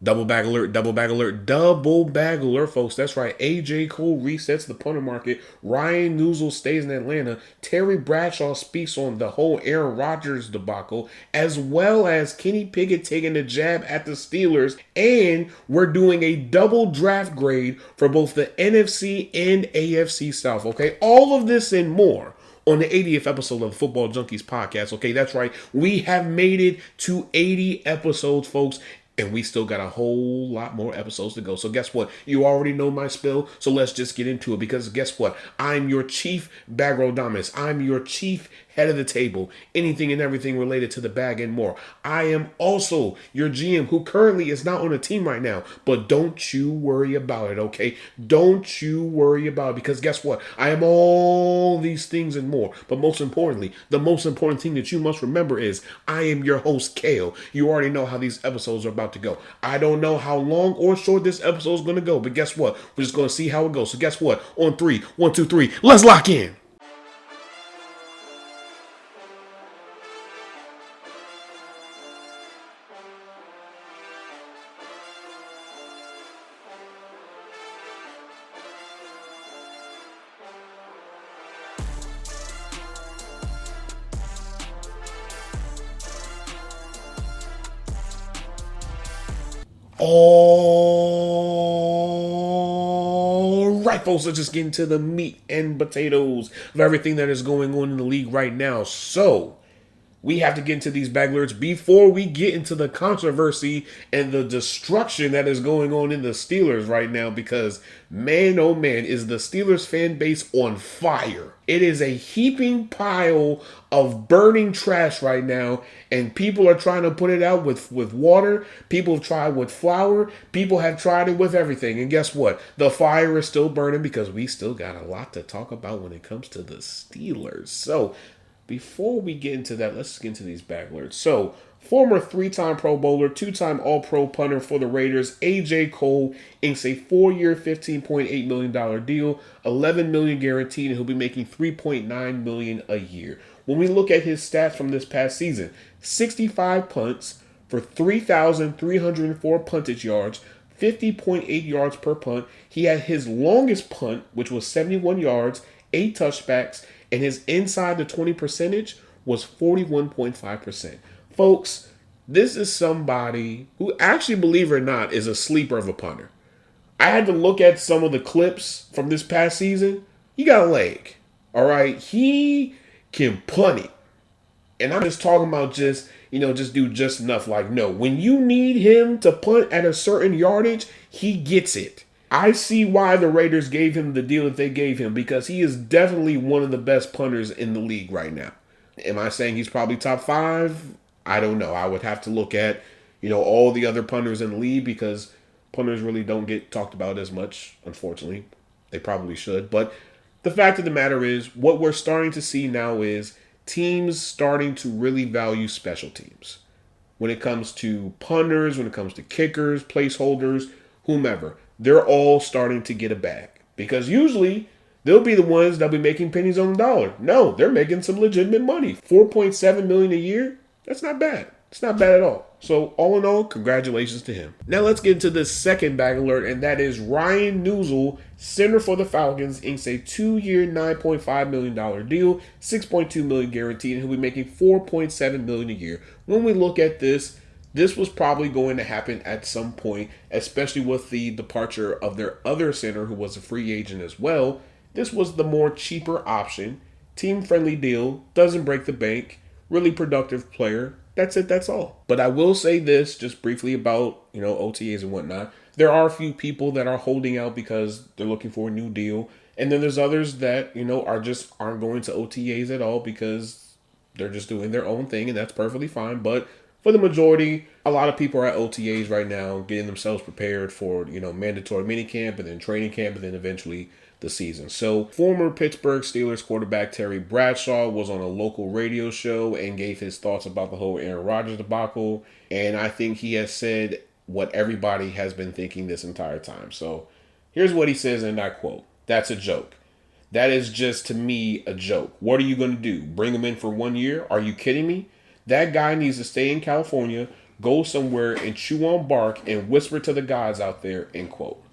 Double bag alert, double bag alert, folks. That's right. AJ Cole resets the punter market. Ryan Neuzil stays in Atlanta. Terry Bradshaw speaks on the whole Aaron Rodgers debacle, as well as Kenny Pickett taking a jab at the Steelers. And we're doing a double draft grade for both the NFC and AFC South. Okay, all of this and more on the 80th episode of the Football Junkies podcast. Okay, that's right. We have made it to 80 episodes, folks. And we still got a whole lot more episodes to go. So guess what? You already know my spill. So let's just get into it. Because guess what? I'm your chief bagrodomus. I'm your chief head of the table. Anything and everything related to the bag and more. I am also your GM who currently is not on a team right now. But don't you worry about it, okay? Don't you worry about it. Because guess what? I am all these things and more. But most importantly, the most important thing that you must remember is I am your host, Kale. You already know how these episodes are about to go. I don't know how long or short this episode is going to go. But guess what? We're just going to see how it goes. So guess what? On three, 1, 2, 3, let's lock in. All right, folks, let's just get into the meat and potatoes of everything that is going on in the league right now. So, we have to get into these bag alerts before we get into the controversy and the destruction that is going on in the Steelers right now because, man, oh man, is the Steelers fan base on fire. It is a heaping pile of burning trash right now, and people are trying to put it out with water. People have tried with flour. People have tried it with everything. And guess what? The fire is still burning because we still got a lot to talk about when it comes to the Steelers. So, before we get into that, let's get into these bag alerts. So, former 3-time Pro Bowler, 2-time All-Pro punter for the Raiders, AJ Cole inks a 4-year, $15.8 million deal, $11 million guaranteed, and he'll be making $3.9 million a year. When we look at his stats from this past season, 65 punts for 3,304 puntage yards, 50.8 yards per punt. He had his longest punt, which was 71 yards, 8 touchbacks, and his inside the 20 percentage was 41.5%. Folks, this is somebody who actually, believe it or not, is a sleeper of a punter. I had to look at some of the clips from this past season. He got a leg. All right. He can punt it. And I'm just talking about just do just enough. Like, no, when you need him to punt at a certain yardage, he gets it. I see why the Raiders gave him the deal that they gave him because he is definitely one of the best punters in the league right now. Am I saying he's probably top 5? I don't know. I would have to look at, all the other punters in the league because punters really don't get talked about as much, unfortunately. They probably should. But the fact of the matter is, what we're starting to see now is teams starting to really value special teams. When it comes to punters, when it comes to kickers, placeholders, whomever, they're all starting to get a bag. Because usually, they'll be the ones that'll be making pennies on the dollar. No, they're making some legitimate money. $4.7 million a year, that's not bad. It's not bad at all. So, all in all, congratulations to him. Now, let's get into the second bag alert, and that is Ryan Neuzil, center for the Falcons, inks a 2-year, $9.5 million deal, $6.2 million guaranteed, and he'll be making $4.7 million a year. When we look at this was probably going to happen at some point, especially with the departure of their other center, who was a free agent as well. This was the more cheaper option, team-friendly deal, doesn't break the bank, really productive player. That's it, that's all. But I will say this just briefly about, OTAs and whatnot. There are a few people that are holding out because they're looking for a new deal. And then there's others that, aren't going to OTAs at all because they're just doing their own thing, and that's perfectly fine. But for the majority, a lot of people are at OTAs right now, getting themselves prepared for, mandatory minicamp and then training camp and then eventually the season. So, former Pittsburgh Steelers quarterback Terry Bradshaw was on a local radio show and gave his thoughts about the whole Aaron Rodgers debacle. And I think he has said what everybody has been thinking this entire time. So, here's what he says, and I quote, "That's a joke. That is just, to me, a joke. What are you going to do? Bring him in for 1 year? Are you kidding me? That guy needs to stay in California, go somewhere and chew on bark and whisper to the gods out there, end quote.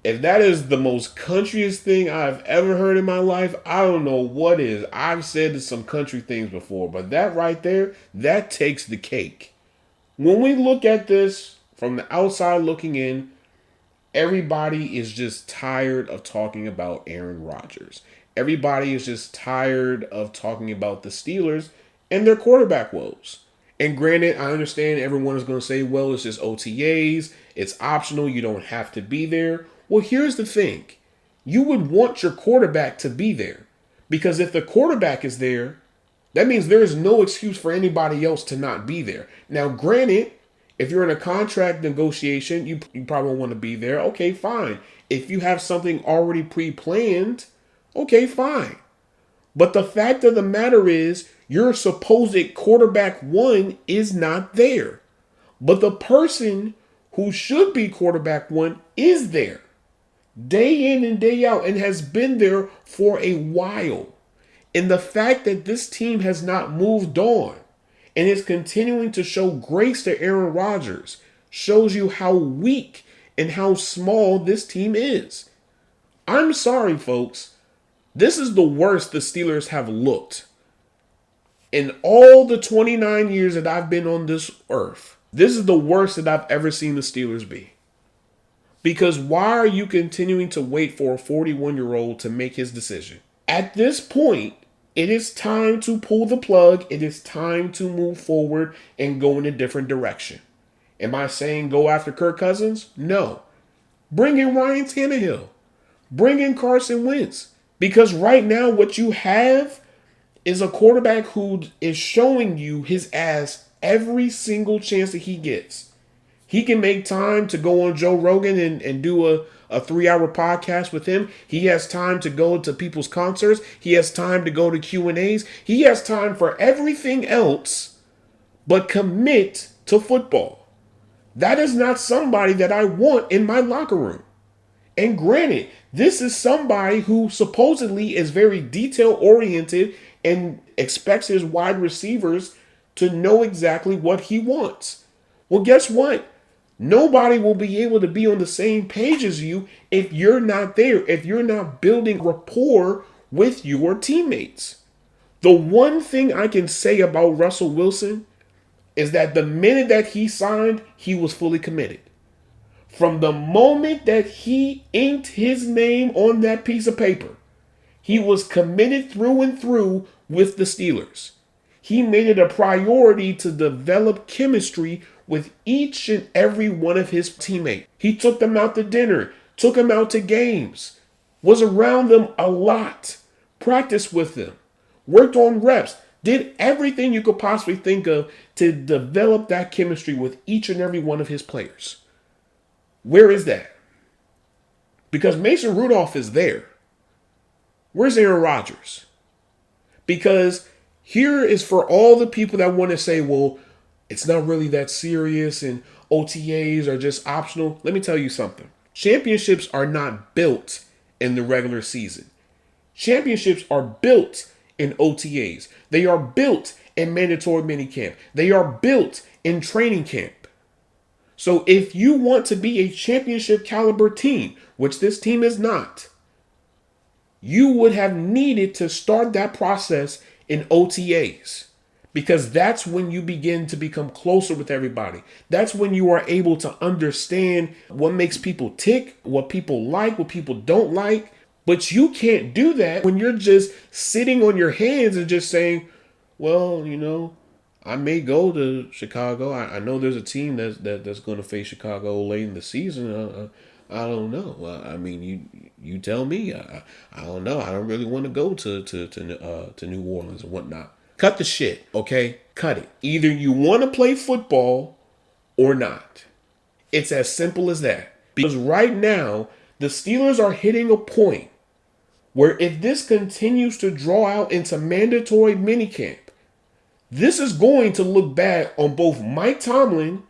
If that is the most countryest thing I've ever heard in my life, I don't know what is. I've said some country things before, but that right there, that takes the cake. When we look at this from the outside looking in, everybody is just tired of talking about Aaron Rodgers. Everybody is just tired of talking about the Steelers and their quarterback woes. And granted, I understand everyone is going to say, well, it's just OTAs. It's optional. You don't have to be there. Well, here's the thing. You would want your quarterback to be there. Because if the quarterback is there, that means there is no excuse for anybody else to not be there. Now, granted, if you're in a contract negotiation, you probably want to be there. Okay, fine. If you have something already pre-planned, okay, fine. But the fact of the matter is, your supposed quarterback one is not there. But the person who should be quarterback one is there. Day in and day out, and has been there for a while. And the fact that this team has not moved on and is continuing to show grace to Aaron Rodgers shows you how weak and how small this team is. I'm sorry, folks. This is the worst the Steelers have looked. In all the 29 years that I've been on this earth, this is the worst that I've ever seen the Steelers be. Because why are you continuing to wait for a 41-year-old to make his decision? At this point, it is time to pull the plug. It is time to move forward and go in a different direction. Am I saying go after Kirk Cousins? No. Bring in Ryan Tannehill. Bring in Carson Wentz. Because right now what you have is a quarterback who is showing you his ass every single chance that he gets. He can make time to go on Joe Rogan and do a 3-hour podcast with him. He has time to go to people's concerts. He has time to go to Q&As. He has time for everything else but commit to football. That is not somebody that I want in my locker room. And granted, this is somebody who supposedly is very detail-oriented and expects his wide receivers to know exactly what he wants. Well, guess what? Nobody will be able to be on the same page as you if you're not there, if you're not building rapport with your teammates. The one thing I can say about Russell Wilson is that the minute that he signed, he was fully committed. From the moment that he inked his name on that piece of paper, he was committed through and through with the Steelers. He made it a priority to develop chemistry with each and every one of his teammates. He took them out to dinner, took them out to games, was around them a lot, practiced with them, worked on reps, did everything you could possibly think of to develop that chemistry with each and every one of his players. Where is that? Because Mason Rudolph is there. Where's Aaron Rodgers? Because here is for all the people that want to say, well, it's not really that serious and OTAs are just optional. Let me tell you something. Championships are not built in the regular season. Championships are built in OTAs. They are built in mandatory minicamp. They are built in training camp. So if you want to be a championship caliber team, which this team is not, you would have needed to start that process in OTAs. Because that's when you begin to become closer with everybody. That's when you are able to understand what makes people tick, what people like, what people don't like. But you can't do that when you're just sitting on your hands and just saying, well, you know, I may go to Chicago. I know there's a team that's going to face Chicago late in the season. I don't know. I mean, you tell me. I don't know. I don't really want to go to New Orleans and whatnot. Cut the shit, okay? Cut it. Either you want to play football or not. It's as simple as that. Because right now, the Steelers are hitting a point where if this continues to draw out into mandatory minicamp, this is going to look bad on both Mike Tomlin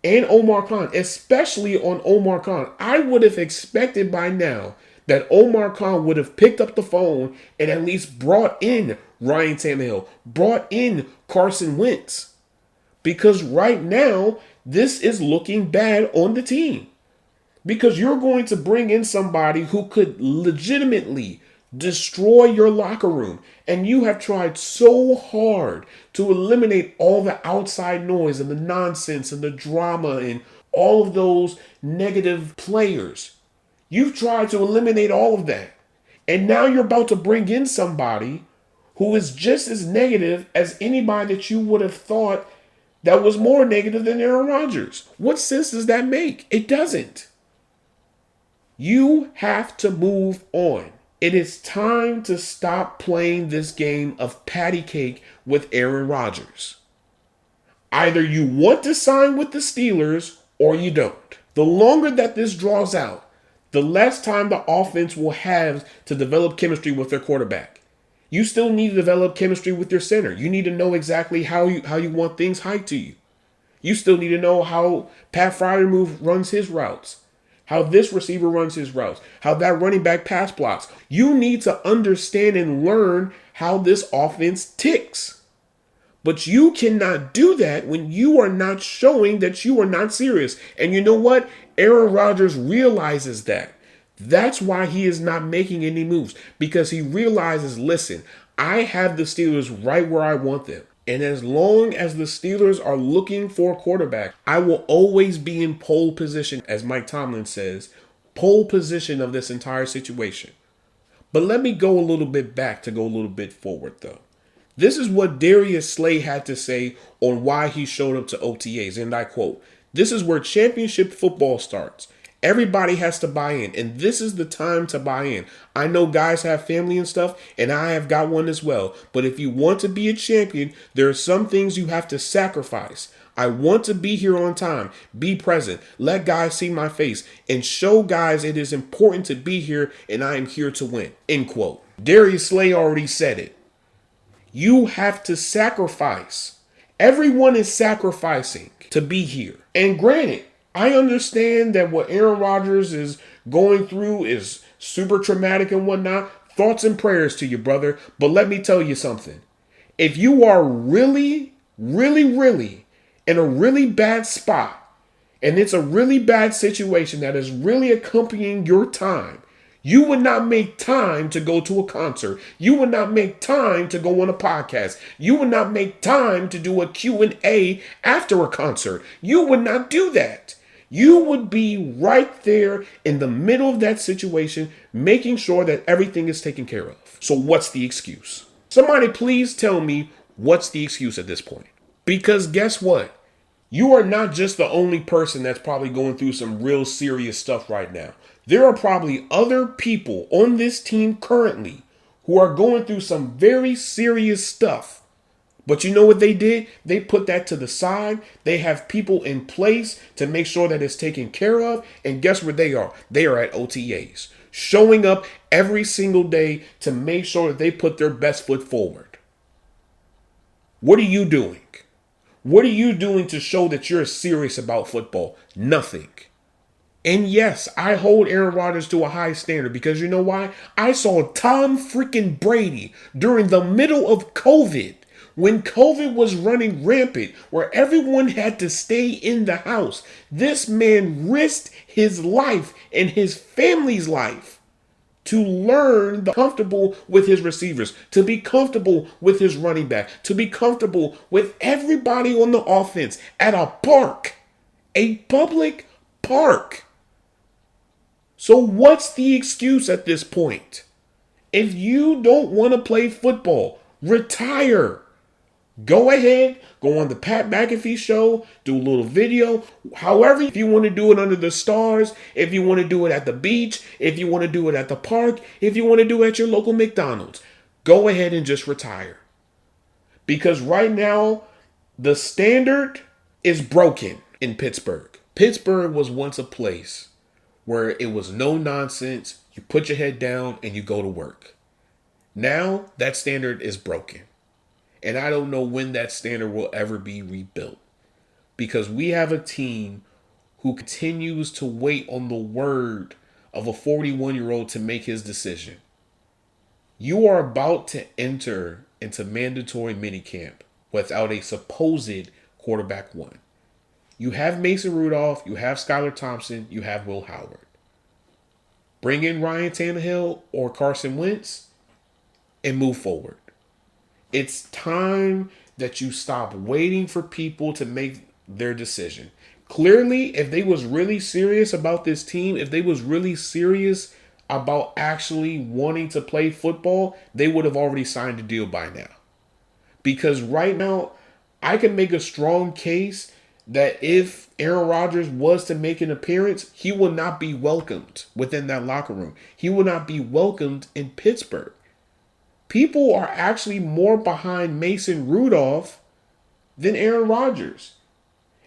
and Omar Khan, especially on Omar Khan. I would have expected by now that Omar Khan would have picked up the phone and at least brought in Ryan Tannehill, brought in Carson Wentz. Because right now, this is looking bad on the team. Because you're going to bring in somebody who could legitimately destroy your locker room. And you have tried so hard to eliminate all the outside noise and the nonsense and the drama and all of those negative players. You've tried to eliminate all of that. And now you're about to bring in somebody who is just as negative as anybody that you would have thought that was more negative than Aaron Rodgers. What sense does that make? It doesn't. You have to move on. It is time to stop playing this game of patty cake with Aaron Rodgers. Either you want to sign with the Steelers or you don't. The longer that this draws out, the less time the offense will have to develop chemistry with their quarterback. You still need to develop chemistry with your center. You need to know exactly how you want things hyped to you. You still need to know how Pat Freiermuth runs his routes, how this receiver runs his routes, how that running back pass blocks. You need to understand and learn how this offense ticks. But you cannot do that when you are not showing that you are not serious. And you know what? Aaron Rodgers realizes that. That's why he is not making any moves, because he realizes, listen, I have the Steelers right where I want them. And as long as the Steelers are looking for a quarterback, I will always be in pole position, as Mike Tomlin says, pole position of this entire situation. But let me go a little bit back to go a little bit forward, though. This is what Darius Slay had to say on why he showed up to OTAs, and I quote, "This is where championship football starts. Everybody has to buy in, and this is the time to buy in. I know guys have family and stuff, and I have got one as well. But if you want to be a champion, there are some things you have to sacrifice. I want to be here on time, be present, let guys see my face, and show guys it is important to be here, and I am here to win." End quote. Darius Slay already said it. You have to sacrifice. Everyone is sacrificing to be here. And granted, I understand that what Aaron Rodgers is going through is super traumatic and whatnot. Thoughts and prayers to you, brother. But let me tell you something. If you are really, really, really in a really bad spot, and it's a really bad situation that is really accompanying your time, you would not make time to go to a concert. You would not make time to go on a podcast. You would not make time to do a Q&A after a concert. You would not do that. You would be right there in the middle of that situation, making sure that everything is taken care of. So what's the excuse? Somebody please tell me what's the excuse at this point. Because guess what? You are not just the only person that's probably going through some real serious stuff right now. There are probably other people on this team currently who are going through some very serious stuff. But you know what they did? They put that to the side. They have people in place to make sure that it's taken care of. And guess where they are? They are at OTAs, showing up every single day to make sure that they put their best foot forward. What are you doing? What are you doing to show that you're serious about football? Nothing. And yes, I hold Aaron Rodgers to a high standard because you know why? I saw Tom freaking Brady during the middle of COVID, when COVID was running rampant, where everyone had to stay in the house. This man risked his life and his family's life to learn the comfortable with his receivers, to be comfortable with his running back, to be comfortable with everybody on the offense at a park, a public park. So what's the excuse at this point? If you don't want to play football, retire. Go ahead, go on the Pat McAfee show, do a little video. However, if you want to do it under the stars, if you want to do it at the beach, if you want to do it at the park, if you want to do it at your local McDonald's, go ahead and just retire. Because right now, the standard is broken in Pittsburgh. Pittsburgh was once a place where it was no nonsense. You put your head down and you go to work. Now that standard is broken. And I don't know when that standard will ever be rebuilt. Because we have a team who continues to wait on the word of a 41-year-old to make his decision. You are about to enter into mandatory minicamp without a supposed quarterback one. You have Mason Rudolph, you have Skylar Thompson, you have Will Howard. Bring in Ryan Tannehill or Carson Wentz and move forward. It's time that you stop waiting for people to make their decision. Clearly, if they was really serious about this team, if they was really serious about actually wanting to play football, they would have already signed a deal by now. Because right now, I can make a strong case that if Aaron Rodgers was to make an appearance, he will not be welcomed within that locker room. He will not be welcomed in Pittsburgh. People are actually more behind Mason Rudolph than Aaron Rodgers.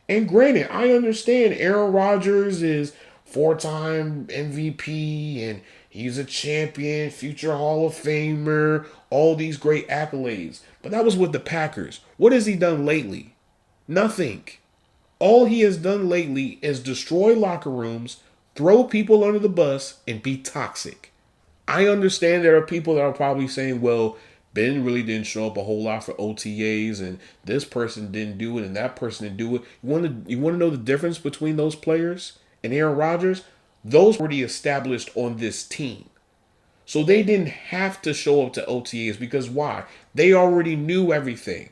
And granted, I understand Aaron Rodgers is four-time MVP and he's a champion, future Hall of Famer, all these great accolades. But that was with the Packers. What has he done lately? Nothing. All he has done lately is destroy locker rooms, throw people under the bus, and be toxic. I understand there are people that are probably saying, well, Ben really didn't show up a whole lot for OTAs, and this person didn't do it, and that person didn't do it. You want to know the difference between those players and Aaron Rodgers? Those were already established on this team. So they didn't have to show up to OTAs because why? They already knew everything.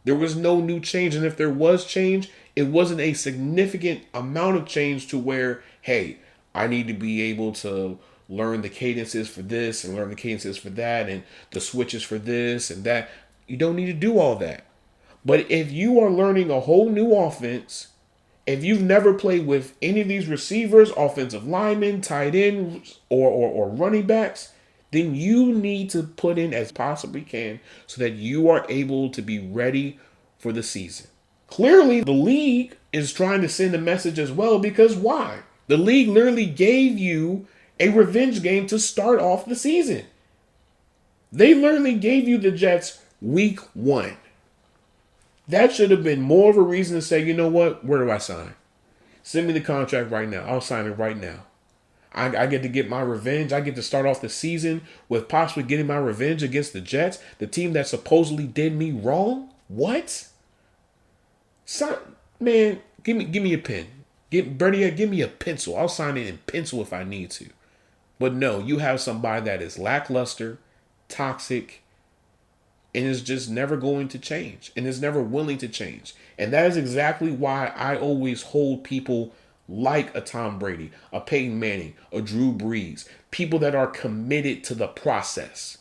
There was no new change, and if there was change, it wasn't a significant amount of change to where, hey, I need to be able to learn the cadences for this and learn the cadences for that and the switches for this and that. You don't need to do all that. But if you are learning a whole new offense, if you've never played with any of these receivers, offensive linemen, tight ends, or running backs, then you need to put in as possibly can so that you are able to be ready for the season. Clearly, the league is trying to send a message as well because why? The league literally gave you a revenge game to start off the season. They literally gave you the Jets week 1. That should have been more of a reason to say, you know what? Where do I sign? Send me the contract right now. I'll sign it right now. I get to get my revenge. I get to start off the season with possibly getting my revenge against the Jets, the team that supposedly did me wrong. What? Man, give me a pen. Give me a pencil. I'll sign it in pencil if I need to. But no, you have somebody that is lackluster, toxic, and is just never going to change and is never willing to change. And that is exactly why I always hold people like a Tom Brady, a Peyton Manning, a Drew Brees, people that are committed to the process,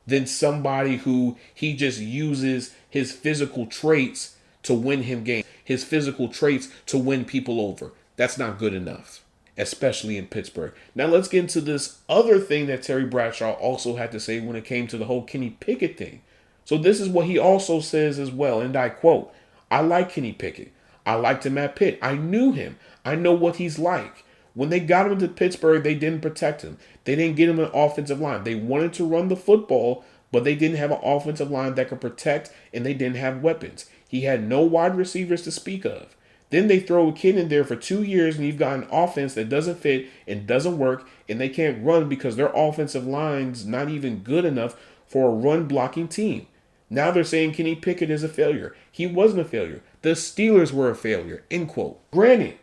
than somebody who he just uses his physical traits to win him games, his physical traits to win people over. That's not good enough, especially in Pittsburgh. Now let's get into this other thing that Terry Bradshaw also had to say when it came to the whole Kenny Pickett thing. So this is what he also says as well, and I quote, "I like Kenny Pickett. I liked him at Pitt. I knew him. I know what he's like. When they got him to Pittsburgh, they didn't protect him. They didn't get him an offensive line. They wanted to run the football, but they didn't have an offensive line that could protect, and they didn't have weapons. He had no wide receivers to speak of. Then they throw a kid in there for 2 years, and you've got an offense that doesn't fit and doesn't work, and they can't run because their offensive line's not even good enough for a run-blocking team. Now they're saying Kenny Pickett is a failure. He wasn't a failure. The Steelers were a failure." End quote. Granted,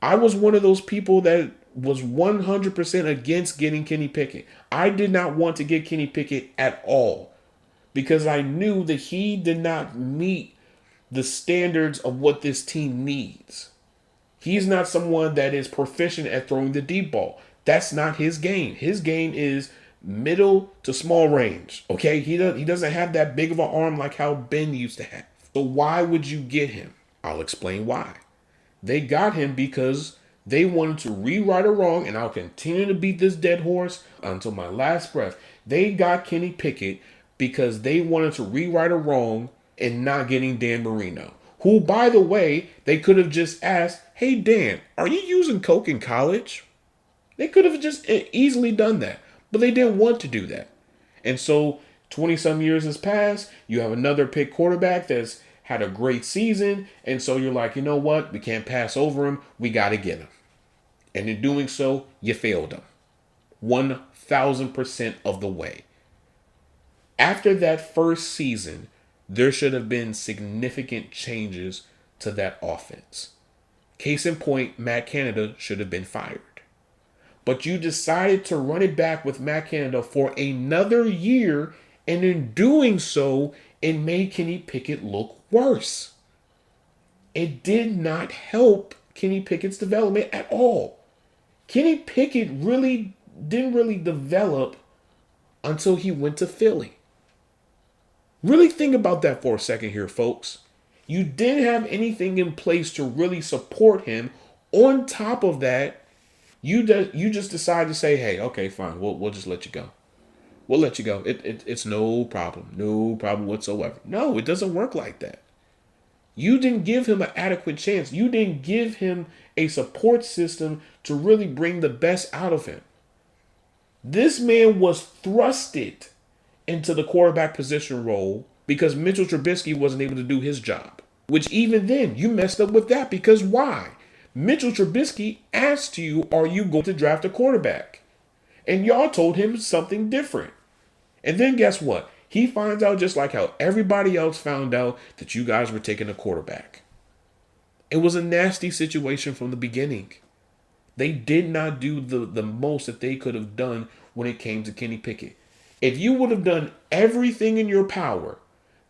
I was one of those people that was 100% against getting Kenny Pickett. I did not want to get Kenny Pickett at all because I knew that he did not meet the standards of what this team needs. He's not someone that is proficient at throwing the deep ball. That's not his game. His game is middle to small range. Okay, he doesn't have that big of an arm like how Ben used to have. So why would you get him? I'll explain why. They got him because they wanted to rewrite a wrong, and I'll continue to beat this dead horse until my last breath. They got Kenny Pickett because they wanted to rewrite a wrong and not getting Dan Marino, who, by the way, they could have just asked, "Hey, Dan, are you using coke in college?" They could have just easily done that, but they didn't want to do that. And so 20-some years has passed. You have another pick quarterback that's had a great season, and so you're like, you know what? We can't pass over him. We got to get him. And in doing so, you failed him 1,000% of the way. After that first season, there should have been significant changes to that offense. Case in point, Matt Canada should have been fired. But you decided to run it back with Matt Canada for another year, and in doing so, it made Kenny Pickett look worse. It did not help Kenny Pickett's development at all. Kenny Pickett didn't really develop until he went to Philly. Really think about that for a second here, folks. You didn't have anything in place to really support him. On top of that, you just decide to say, hey, okay, fine, we'll just let you go. We'll let you go. It's no problem. No problem whatsoever. No, it doesn't work like that. You didn't give him an adequate chance. You didn't give him a support system to really bring the best out of him. This man was thrusted into the quarterback position role because Mitchell Trubisky wasn't able to do his job. Which even then, you messed up with that because why? Mitchell Trubisky asked you, are you going to draft a quarterback? And y'all told him something different. And then guess what? He finds out just like how everybody else found out that you guys were taking a quarterback. It was a nasty situation from the beginning. They did not do the most that they could have done when it came to Kenny Pickett. If you would have done everything in your power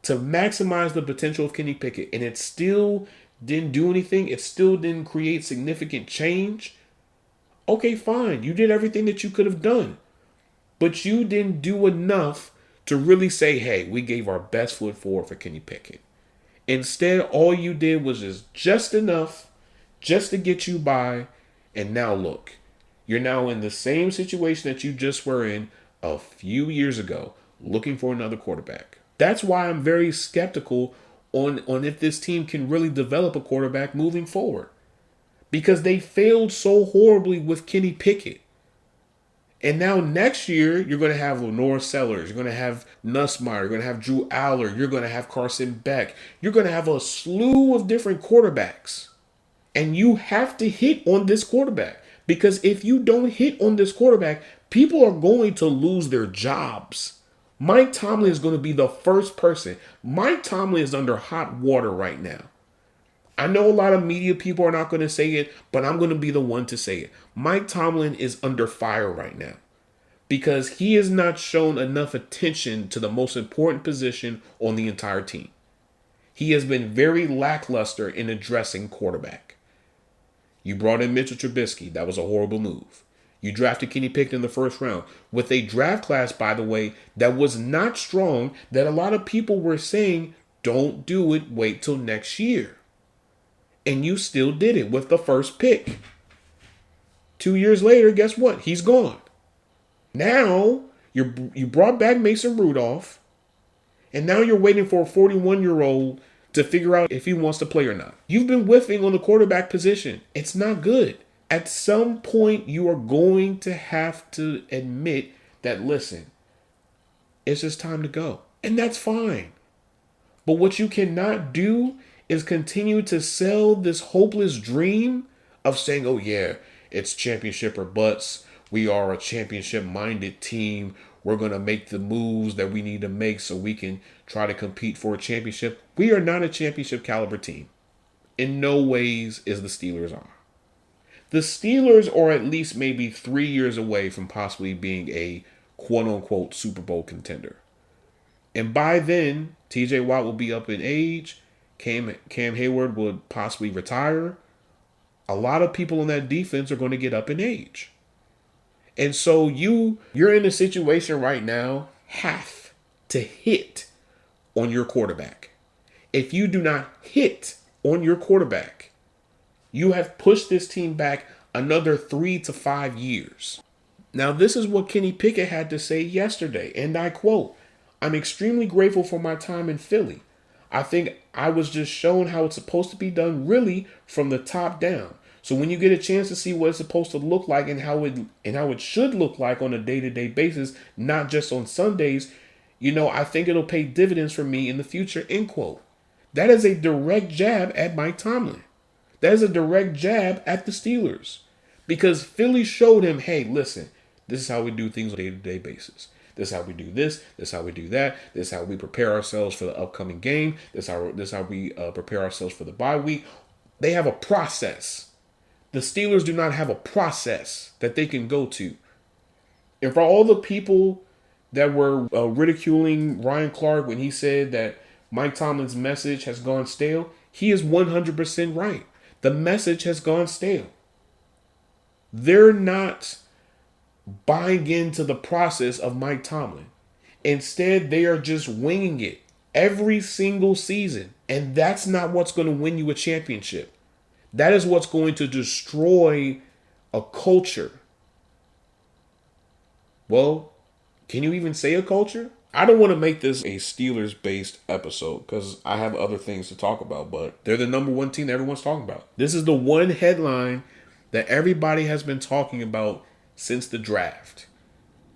to maximize the potential of Kenny Pickett and it still didn't do anything, it still didn't create significant change, okay, fine. You did everything that you could have done. But you didn't do enough to really say, hey, we gave our best foot forward for Kenny Pickett. Instead, all you did was just enough just to get you by. And now look, you're now in the same situation that you just were in a few years ago, looking for another quarterback. That's why I'm very skeptical on if this team can really develop a quarterback moving forward. Because they failed so horribly with Kenny Pickett. And now next year, you're going to have Lenore Sellers. You're going to have Nussmeier. You're going to have Drew Aller. You're going to have Carson Beck. You're going to have a slew of different quarterbacks. And you have to hit on this quarterback. Because if you don't hit on this quarterback, people are going to lose their jobs. Mike Tomlin is going to be the first person. Mike Tomlin is under hot water right now. I know a lot of media people are not going to say it, but I'm going to be the one to say it. Mike Tomlin is under fire right now because he has not shown enough attention to the most important position on the entire team. He has been very lackluster in addressing quarterback. You brought in Mitchell Trubisky. That was a horrible move. You drafted Kenny Pickett in the first round with a draft class, by the way, that was not strong, that a lot of people were saying, don't do it, wait till next year. And you still did it with the first pick. 2 years later, guess what? He's gone. Now, you brought back Mason Rudolph, and now you're waiting for a 41-year-old to figure out if he wants to play or not. You've been whiffing on the quarterback position. It's not good. At some point, you are going to have to admit that, listen, it's just time to go. And that's fine. But what you cannot do is continue to sell this hopeless dream of saying, oh yeah, it's championship or butts. We are a championship-minded team. We're going to make the moves that we need to make so we can try to compete for a championship. We are not a championship caliber team. In no ways is the Steelers are. The Steelers are at least maybe 3 years away from possibly being a quote-unquote Super Bowl contender. And by then, TJ Watt will be up in age. Cam Hayward would possibly retire. A lot of people on that defense are going to get up in age. And so you're in a situation right now, have to hit on your quarterback. If you do not hit on your quarterback, you have pushed this team back another 3 to 5 years. Now, this is what Kenny Pickett had to say yesterday, and I quote, "I'm extremely grateful for my time in Philly. I think I was just shown how it's supposed to be done really from the top down. So when you get a chance to see what it's supposed to look like and how it should look like on a day-to-day basis, not just on Sundays, I think it'll pay dividends for me in the future," end quote. That is a direct jab at Mike Tomlin. That is a direct jab at the Steelers. Because Philly showed him, hey, listen, this is how we do things on a day-to-day basis. This is how we do this. This is how we do that. This is how we prepare ourselves for the upcoming game. This is how we prepare ourselves for the bye week. They have a process. The Steelers do not have a process that they can go to. And for all the people that were ridiculing Ryan Clark when he said that Mike Tomlin's message has gone stale, he is 100% right. The message has gone stale. They're not buying into the process of Mike Tomlin. Instead, they are just winging it every single season. And that's not what's going to win you a championship. That is what's going to destroy a culture. Well, can you even say a culture? I don't want to make this a Steelers-based episode because I have other things to talk about, but they're the number one team that everyone's talking about. This is the one headline that everybody has been talking about since the draft.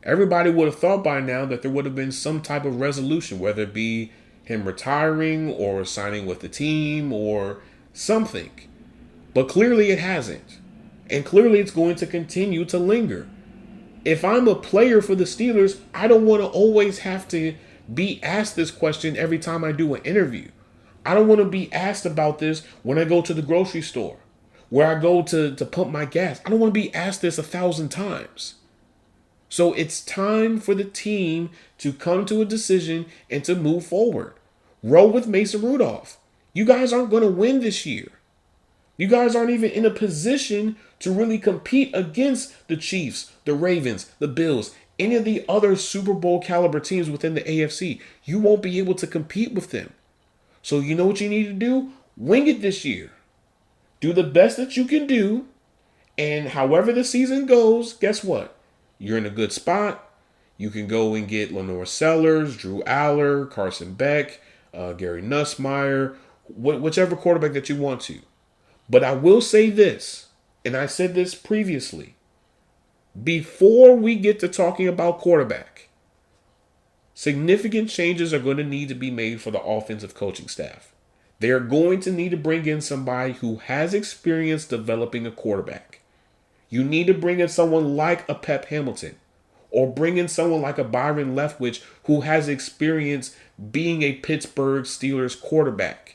Everybody would have thought by now that there would have been some type of resolution, whether it be him retiring or signing with the team or something. But clearly it hasn't. And clearly it's going to continue to linger. If I'm a player for the Steelers, I don't want to always have to be asked this question every time I do an interview. I don't want to be asked about this when I go to the grocery store, where I go to pump my gas. I don't want to be asked this 1,000 times. So it's time for the team to come to a decision and to move forward. Roll with Mason Rudolph. You guys aren't going to win this year. You guys aren't even in a position to really compete against the Chiefs, the Ravens, the Bills, any of the other Super Bowl caliber teams within the AFC. You won't be able to compete with them. So you know what you need to do? Wing it this year. Do the best that you can do. And however the season goes, guess what? You're in a good spot. You can go and get Lenore Sellers, Drew Aller, Carson Beck, Gary Nussmeier, whichever quarterback that you want to. But I will say this, and I said this previously. Before we get to talking about quarterback, significant changes are going to need to be made for the offensive coaching staff. They are going to need to bring in somebody who has experience developing a quarterback. You need to bring in someone like a Pep Hamilton, or bring in someone like a Byron Leftwich who has experience being a Pittsburgh Steelers quarterback,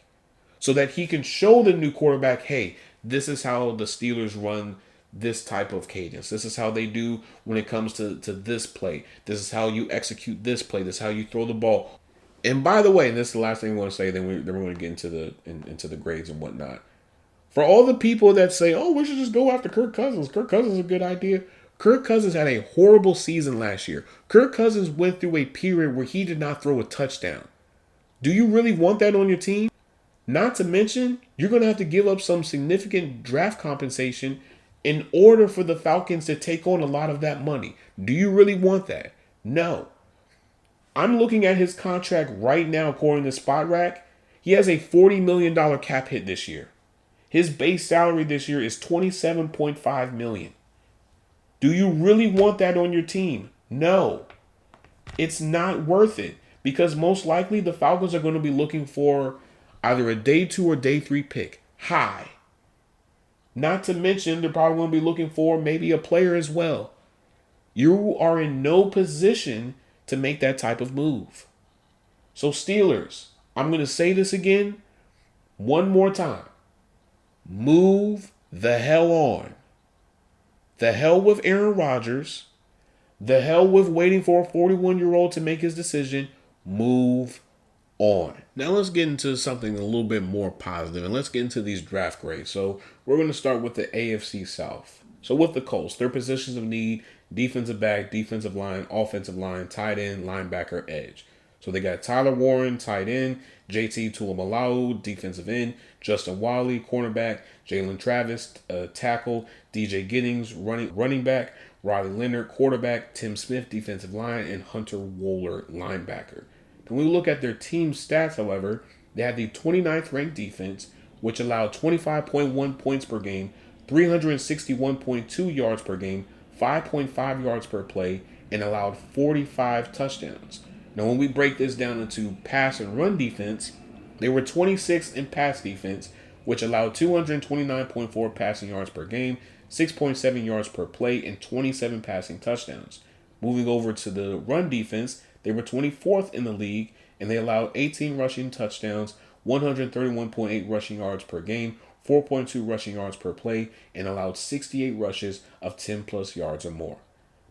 so that he can show the new quarterback, hey, this is how the Steelers run this type of cadence. This is how they do when it comes to this play. This is how you execute this play. This is how you throw the ball. And by the way, and this is the last thing I want to say, then we're going to get into the grades and whatnot. For all the people that say, oh, we should just go after Kirk Cousins. Kirk Cousins is a good idea. Kirk Cousins had a horrible season last year. Kirk Cousins went through a period where he did not throw a touchdown. Do you really want that on your team? Not to mention, you're going to have to give up some significant draft compensation in order for the Falcons to take on a lot of that money. Do you really want that? No. I'm looking at his contract right now according to Spot Rack. He has a $40 million cap hit this year. His base salary this year is $27.5 million. Do you really want that on your team? No. It's not worth it, because most likely the Falcons are going to be looking for either a day 2 or day 3 pick. High. Not to mention, they're probably going to be looking for maybe a player as well. You are in no position to make that type of move. So Steelers, I'm going to say this again one more time. Move the hell on. The hell with Aaron Rodgers. The hell with waiting for a 41-year-old to make his decision. Move on. Now let's get into something a little bit more positive, and let's get into these draft grades. So we're going to start with the AFC South. So with the Colts, their positions of need: defensive back, defensive line, offensive line, tight end, linebacker, edge. So they got Tyler Warren, tight end, JT Tuimoloau, defensive end, Justin Wiley, cornerback, Jalen Travis, tackle, DJ Giddings, running back, Riley Leonard, quarterback, Tim Smith, defensive line, and Hunter Wohler, linebacker. When we look at their team stats, however, they had the 29th ranked defense, which allowed 25.1 points per game, 361.2 yards per game, 5.5 yards per play, and allowed 45 touchdowns. Now, when we break this down into pass and run defense, they were 26th in pass defense, which allowed 229.4 passing yards per game, 6.7 yards per play, and 27 passing touchdowns. Moving over to the run defense, they were 24th in the league, and they allowed 18 rushing touchdowns, 131.8 rushing yards per game, 4.2 rushing yards per play, and allowed 68 rushes of 10 plus yards or more.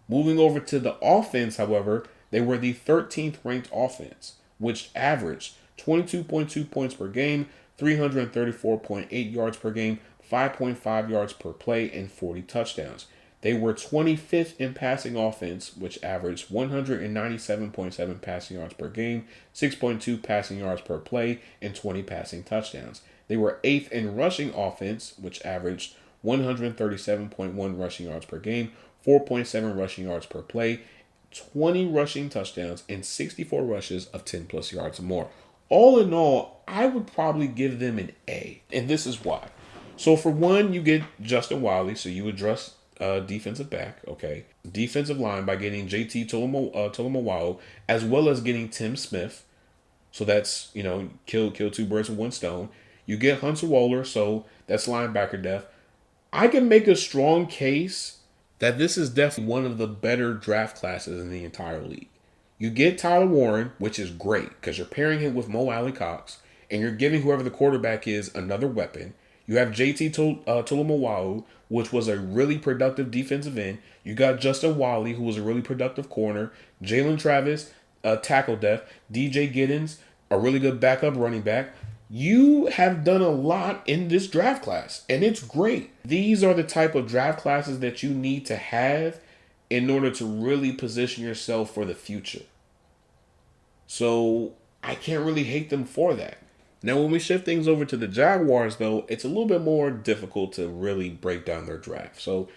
Moving over to the offense, however, they were the 13th ranked offense, which averaged 22.2 points per game, 334.8 yards per game, 5.5 yards per play, and 40 touchdowns. They were 25th in passing offense, which averaged 197.7 passing yards per game, 6.2 passing yards per play, and 20 passing touchdowns. They were 8th in rushing offense, which averaged 137.1 rushing yards per game, 4.7 rushing yards per play, 20 rushing touchdowns, and 64 rushes of 10 plus yards or more. All in all, I would probably give them an A, and this is why. So for one, you get Justin Wiley, so you address defensive back, okay. Defensive line by getting JT Tolomawalu, as well as getting Tim Smith. So that's, kill two birds with one stone. You get Hunter Wohler, so that's linebacker depth. I can make a strong case that this is definitely one of the better draft classes in the entire league. You get Tyler Warren, which is great because you're pairing him with Mo Alley-Cox, and you're giving whoever the quarterback is another weapon. You have JT Tolomawalu, which was a really productive defensive end. You got Justin Wiley, who was a really productive corner. Jalen Travis, tackle depth. DJ Giddens, a really good backup running back. You have done a lot in this draft class, and it's great. These are the type of draft classes that you need to have in order to really position yourself for the future. So I can't really hate them for that. Now, when we shift things over to the Jaguars, though, it's a little bit more difficult to really break down their draft. So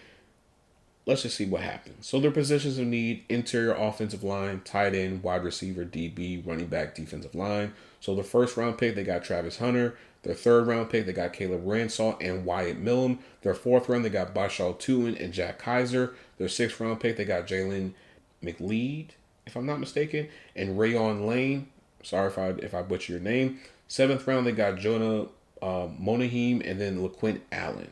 let's just see what happens. So their positions of need: interior offensive line, tight end, wide receiver, DB, running back, defensive line. So the first round pick, they got Travis Hunter. Their third round pick, they got Caleb Ransall and Wyatt Millen. Their fourth round, they got Bradshaw Tuen and Jack Kaiser. Their sixth round pick, they got Jalen McLeod, if I'm not mistaken, and Rayon Lane. Sorry if I butcher your name. Seventh round, they got Jonah Monaheem and then LaQuint Allen.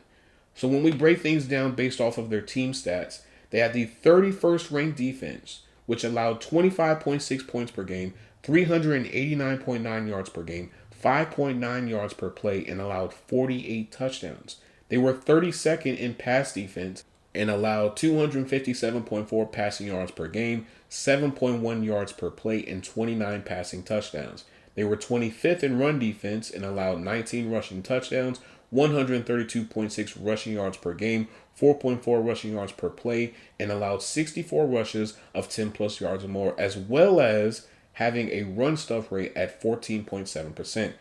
So when we break things down based off of their team stats, they had the 31st ranked defense, which allowed 25.6 points per game, 389.9 yards per game, 5.9 yards per play, and allowed 48 touchdowns. They were 32nd in pass defense and allowed 257.4 passing yards per game, 7.1 yards per play, and 29 passing touchdowns. They were 25th in run defense and allowed 19 rushing touchdowns, 132.6 rushing yards per game, 4.4 rushing yards per play, and allowed 64 rushes of 10 plus yards or more, as well as having a run stuff rate at 14.7%.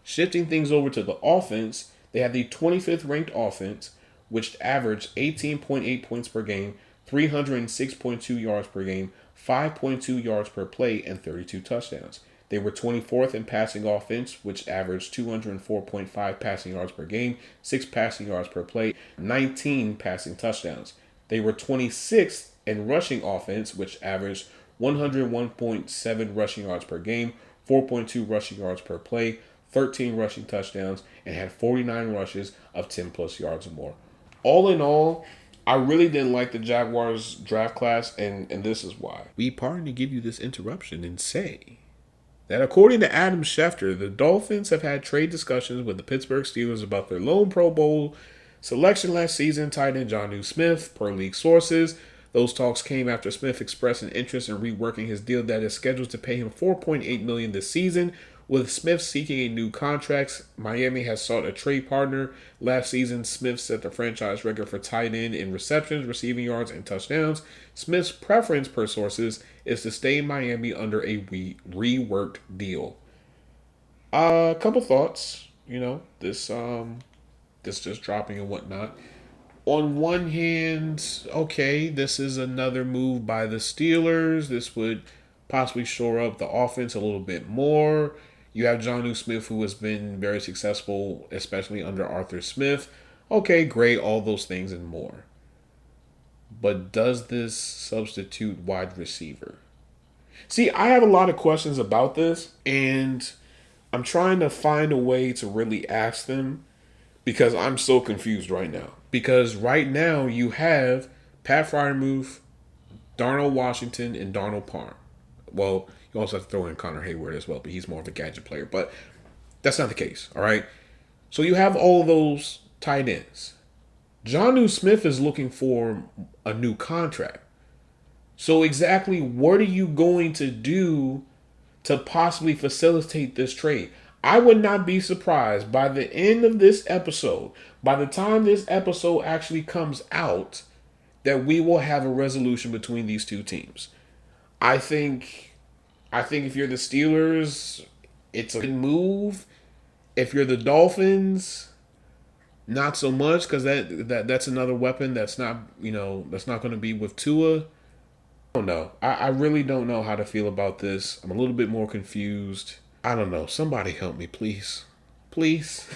Shifting things over to the offense, they had the 25th ranked offense, which averaged 18.8 points per game, 306.2 yards per game, 5.2 yards per play, and 32 touchdowns. They were 24th in passing offense, which averaged 204.5 passing yards per game, 6 passing yards per play, 19 passing touchdowns. They were 26th in rushing offense, which averaged 101.7 rushing yards per game, 4.2 rushing yards per play, 13 rushing touchdowns, and had 49 rushes of 10 plus yards or more. All in all, I really didn't like the Jaguars draft class, and this is why. We pardon to give you this interruption and say that according to Adam Schefter, the Dolphins have had trade discussions with the Pittsburgh Steelers about their lone Pro Bowl selection last season, tight end Jonnu Smith, per league sources. Those talks came after Smith expressed an interest in reworking his deal that is scheduled to pay him $4.8 million this season. With Smith seeking a new contract, Miami has sought a trade partner. Last season, Smith set the franchise record for tight end in receptions, receiving yards, and touchdowns. Smith's preference, per sources, is to stay in Miami under a reworked deal. A couple thoughts, this just dropping and whatnot. On one hand, okay, this is another move by the Steelers. This would possibly shore up the offense a little bit more. You have Jonnu Smith, who has been very successful, especially under Arthur Smith. Okay, great, all those things and more. But does this substitute wide receiver? See, I have a lot of questions about this, and I'm trying to find a way to really ask them because I'm so confused right now. Because right now you have Pat Freiermuth Darnell Washington and Darnell Parham. Well, you also have to throw in Connor Hayward as well, but he's more of a gadget player. But that's not the case, all right? So you have all of those tight ends. Jonnu Smith is looking for a new contract. So exactly what are you going to do to possibly facilitate this trade? I would not be surprised by the end of this episode, by the time this episode actually comes out, that we will have a resolution between these two teams. I think if you're the Steelers, it's a good move. If you're the Dolphins, not so much, because that's another weapon that's not going to be with Tua. I don't know. I really don't know how to feel about this. I'm a little bit more confused. I don't know. Somebody help me, please. Please.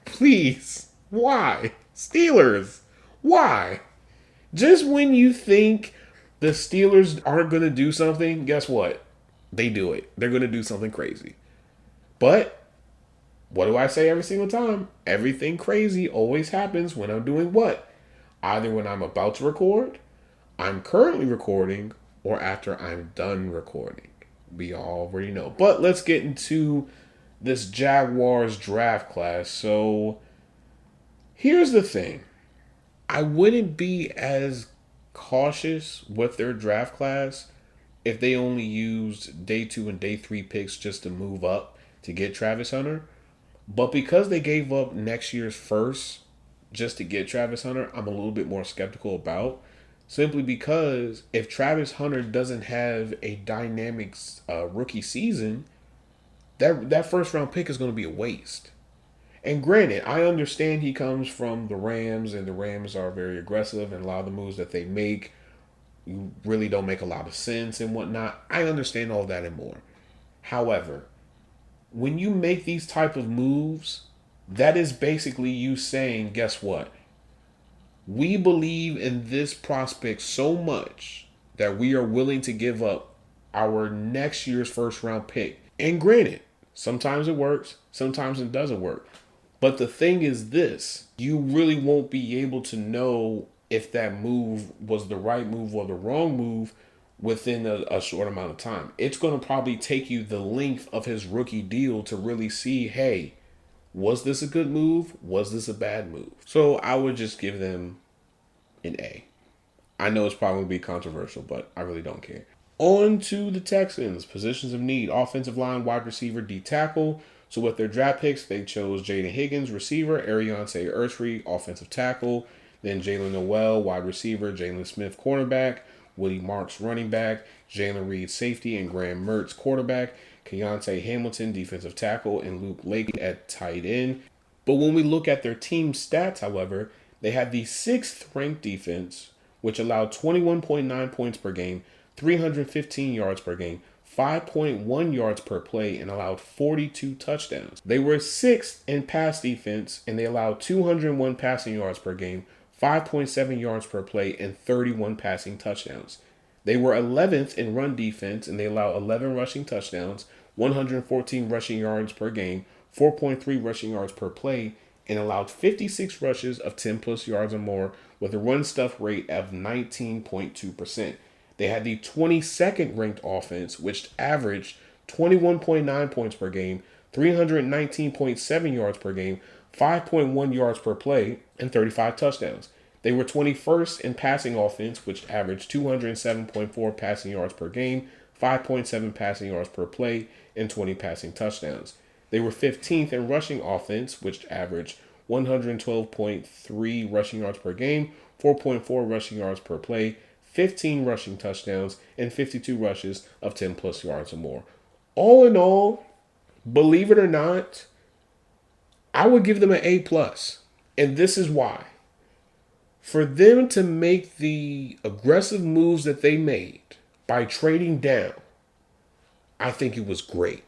Please. Why? Steelers. Why? Just when you think the Steelers aren't going to do something, guess what? They do it. They're going to do something crazy. But what do I say every single time? Everything crazy always happens when I'm doing what? Either when I'm about to record, I'm currently recording, or after I'm done recording. We already know. But let's get into this Jaguars draft class. So here's the thing. I wouldn't be as cautious with their draft class if they only used day 2 and day 3 picks just to move up to get Travis Hunter. But because they gave up next year's first just to get Travis Hunter, I'm a little bit more skeptical about. Simply because if Travis Hunter doesn't have a dynamic rookie season, that first round pick is going to be a waste. And granted, I understand he comes from the Rams, and the Rams are very aggressive, and a lot of the moves that they make really don't make a lot of sense and whatnot. I understand all that and more. However, when you make these type of moves, that is basically you saying, guess what? We believe in this prospect so much that we are willing to give up our next year's first round pick. And granted, sometimes it works, sometimes it doesn't work. But the thing is this, you really won't be able to know if that move was the right move or the wrong move within a short amount of time. It's going to probably take you the length of his rookie deal to really see, hey, was this a good move? Was this a bad move? So I would just give them an A. I know it's probably going to be controversial, but I really don't care. On to the Texans. Positions of need. Offensive line, wide receiver, D tackle. So with their draft picks, they chose Jaden Higgins, receiver, Ariante Ursery, offensive tackle, then Jalen Noel, wide receiver, Jalen Smith, cornerback, Woody Marks, running back, Jalen Reed, safety, and Graham Mertz, quarterback, Keontae Hamilton, defensive tackle, and Luke Lake at tight end. But when we look at their team stats, however, they had the 6th ranked defense, which allowed 21.9 points per game, 315 yards per game, 5.1 yards per play, and allowed 42 touchdowns. They were 6th in pass defense, and they allowed 201 passing yards per game, 5.7 yards per play, and 31 passing touchdowns. They were 11th in run defense, and they allowed 11 rushing touchdowns, 114 rushing yards per game, 4.3 rushing yards per play, and allowed 56 rushes of 10 plus yards or more with a run stuff rate of 19.2%. They had the 22nd ranked offense, which averaged 21.9 points per game, 319.7 yards per game, 5.1 yards per play, and 35 touchdowns. They were 21st in passing offense, which averaged 207.4 passing yards per game, 5.7 passing yards per play, and 20 passing touchdowns. They were 15th in rushing offense, which averaged 112.3 rushing yards per game, 4.4 rushing yards per play, 15 rushing touchdowns, and 52 rushes of 10 plus yards or more. All in all, believe it or not, I would give them an A+. And this is why. For them to make the aggressive moves that they made by trading down, I think it was great.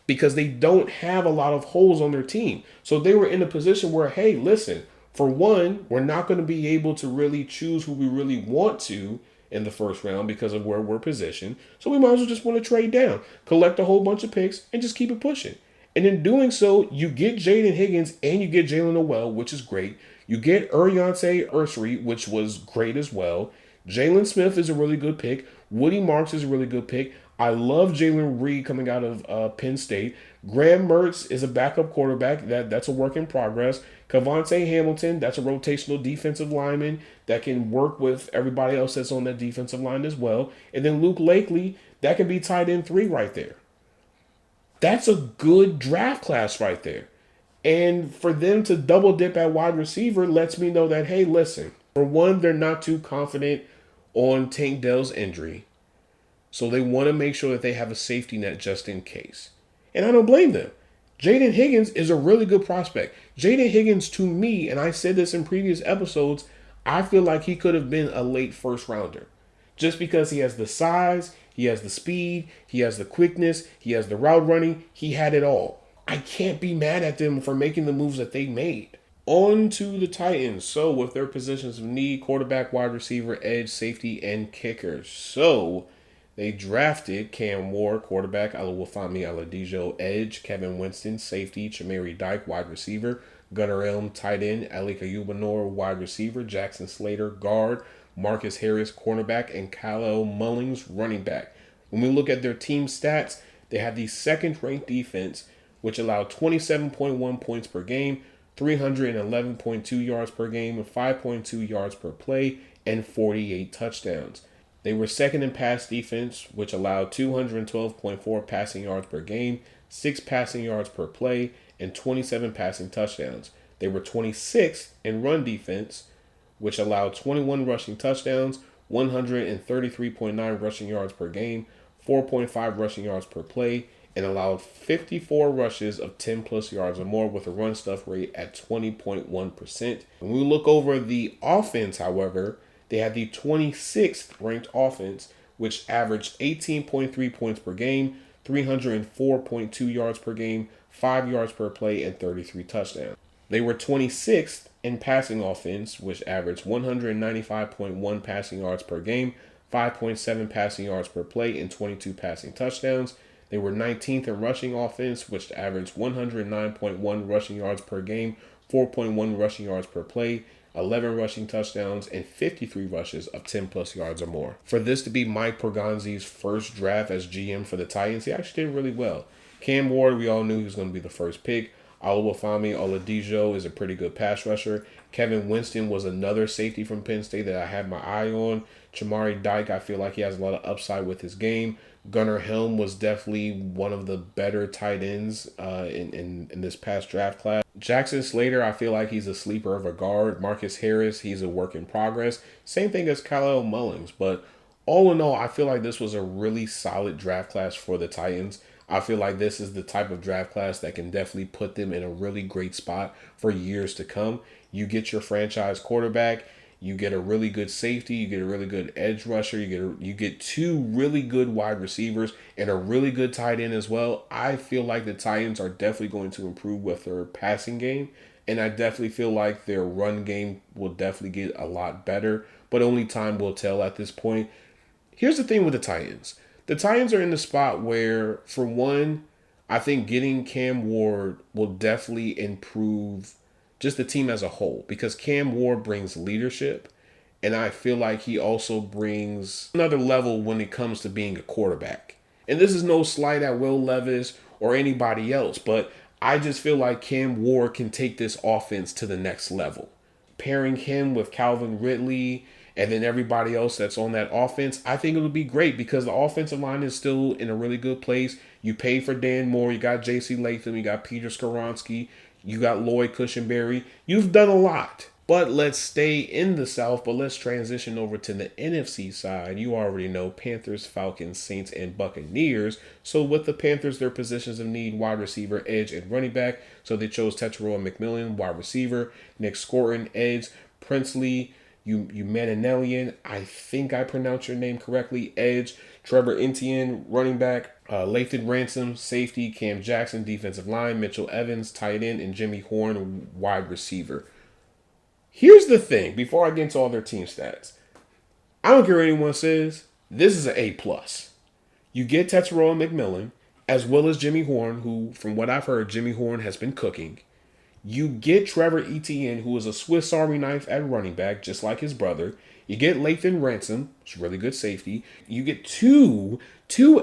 Because they don't have a lot of holes on their team. So they were in a position where, hey, listen, for one, we're not going to be able to really choose who we really want to in the first round because of where we're positioned. So we might as well just want to trade down, collect a whole bunch of picks, and just keep it pushing. And in doing so, you get Jaden Higgins and you get Jalen Noel, which is great. You get Ariante Ursery, which was great as well. Jalen Smith is a really good pick. Woody Marks is a really good pick. I love Jalen Reed coming out of Penn State. Graham Mertz is a backup quarterback. That's a work in progress. Cavante Hamilton, that's a rotational defensive lineman that can work with everybody else that's on that defensive line as well. And then Luke Lakely, that can be tight end 3 right there. That's a good draft class right there. And for them to double dip at wide receiver lets me know that, hey, listen, for one, they're not too confident on Tank Dell's injury. So they want to make sure that they have a safety net just in case. And I don't blame them. Jaden Higgins is a really good prospect. Jaden Higgins, to me, and I said this in previous episodes, I feel like he could have been a late first rounder. Just because he has the size, he has the speed, he has the quickness, he has the route running, he had it all. I can't be mad at them for making the moves that they made. On to the Titans. So with their positions of need, quarterback, wide receiver, edge, safety, and kicker. So they drafted Cam Ward, quarterback, Oluwafemi Oladijo, edge, Kevin Winston, safety, Chamari Dyke, wide receiver, Gunnar Elm, tight end, Ali Kayubanor, wide receiver, Jackson Slater, guard, Marcus Harris, cornerback, and Khalil Mullings, running back. When we look at their team stats, they have the second-ranked defense, which allowed 27.1 points per game, 311.2 yards per game, 5.2 yards per play, and 48 touchdowns. They were second in pass defense, which allowed 212.4 passing yards per game, 6 passing yards per play, and 27 passing touchdowns. They were 26th in run defense, which allowed 21 rushing touchdowns, 133.9 rushing yards per game, 4.5 rushing yards per play, and allowed 54 rushes of 10 plus yards or more with a run stuff rate at 20.1%. When we look over the offense, however, they had the 26th ranked offense, which averaged 18.3 points per game, 304.2 yards per game, 5 yards per play, and 33 touchdowns. They were 26th in passing offense, which averaged 195.1 passing yards per game, 5.7 passing yards per play, and 22 passing touchdowns. They were 19th in rushing offense, which averaged 109.1 rushing yards per game, 4.1 rushing yards per play, 11 rushing touchdowns, and 53 rushes of 10 plus yards or more. For this to be Mike Pergonzi's first draft as GM for the Titans, he actually did really well. Cam Ward, we all knew he was going to be the first pick. Oluwafemi Oladijo is a pretty good pass rusher. Kevin Winston was another safety from Penn State that I had my eye on. Chamari Dyke, I feel like he has a lot of upside with his game. Gunnar Helm was definitely one of the better tight ends in this past draft class. Jackson Slater, I feel like he's a sleeper of a guard. Marcus Harris, he's a work in progress. Same thing as Khalil Mullings. But all in all, I feel like this was a really solid draft class for the Titans. I feel like this is the type of draft class that can definitely put them in a really great spot for years to come. You get your franchise quarterback. You get a really good safety, you get a really good edge rusher, you get 2 really good wide receivers and a really good tight end as well. I feel like the Titans are definitely going to improve with their passing game, and I definitely feel like their run game will definitely get a lot better, but only time will tell at this point. Here's the thing with the Titans. The Titans are in the spot where, for one, I think getting Cam Ward will definitely improve just the team as a whole, because Cam Ward brings leadership, and I feel like he also brings another level when it comes to being a quarterback. And this is no slight at Will Levis or anybody else, but I just feel like Cam Ward can take this offense to the next level. Pairing him with Calvin Ridley and then everybody else that's on that offense, I think it would be great because the offensive line is still in a really good place. You paid for Dan Moore, you got J.C. Latham, you got Peter Skoronski, you got Lloyd Cushenberry. You've done a lot. But let's stay in the South, but let's transition over to the NFC side. You already know Panthers, Falcons, Saints, and Buccaneers. So with the Panthers, their positions of need, wide receiver, edge, and running back. So they chose Tetairoa McMillan, wide receiver, Nick Scourton, edge, Princely, Umananelian, I think I pronounced your name correctly, edge, Trevor Etienne, running back, Lathan Ransom, safety, Cam Jackson, defensive line, Mitchell Evans, tight end, and Jimmy Horn, wide receiver. Here's the thing, before I get into all their team stats. I don't care what anyone says, this is an A+. You get Tetairoa McMillan, as well as Jimmy Horn, who, from what I've heard, Jimmy Horn has been cooking. You get Trevor Etienne, who is a Swiss Army knife at running back, just like his brother. You get Lathan Ransom, who's really good safety. You get two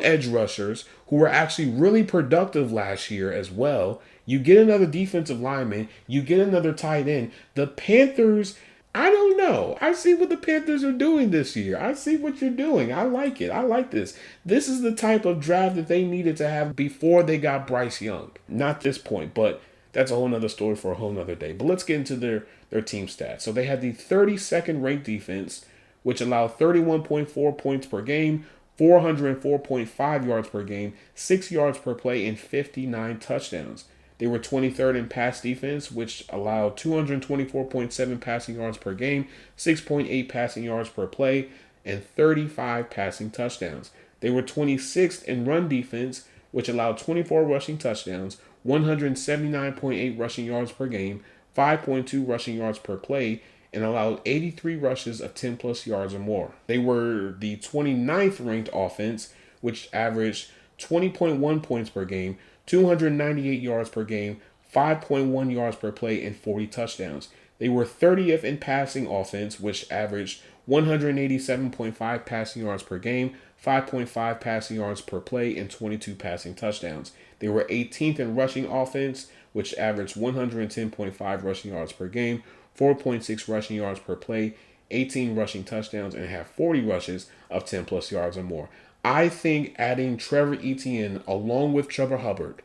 edge rushers who were actually really productive last year as well. You get another defensive lineman. You get another tight end. The Panthers, I don't know. I see what the Panthers are doing this year. I see what you're doing. I like it. I like this. This is the type of draft that they needed to have before they got Bryce Young. Not this point, but that's a whole nother story for a whole nother day. But let's get into their team stats. So they had the 32nd ranked defense, which allowed 31.4 points per game, 404.5 yards per game, 6 yards per play, and 59 touchdowns. They were 23rd in pass defense, which allowed 224.7 passing yards per game, 6.8 passing yards per play, and 35 passing touchdowns. They were 26th in run defense, which allowed 24 rushing touchdowns, 179.8 rushing yards per game, 5.2 rushing yards per play, and allowed 83 rushes of 10 plus yards or more. They were the 29th ranked offense, which averaged 20.1 points per game, 298 yards per game, 5.1 yards per play, and 40 touchdowns. They were 30th in passing offense, which averaged 187.5 passing yards per game, 5.5 passing yards per play, and 22 passing touchdowns. They were 18th in rushing offense, which averaged 110.5 rushing yards per game, 4.6 rushing yards per play, 18 rushing touchdowns, and have 40 rushes of 10 plus yards or more. I think adding Trevor Etienne along with Trevor Hubbard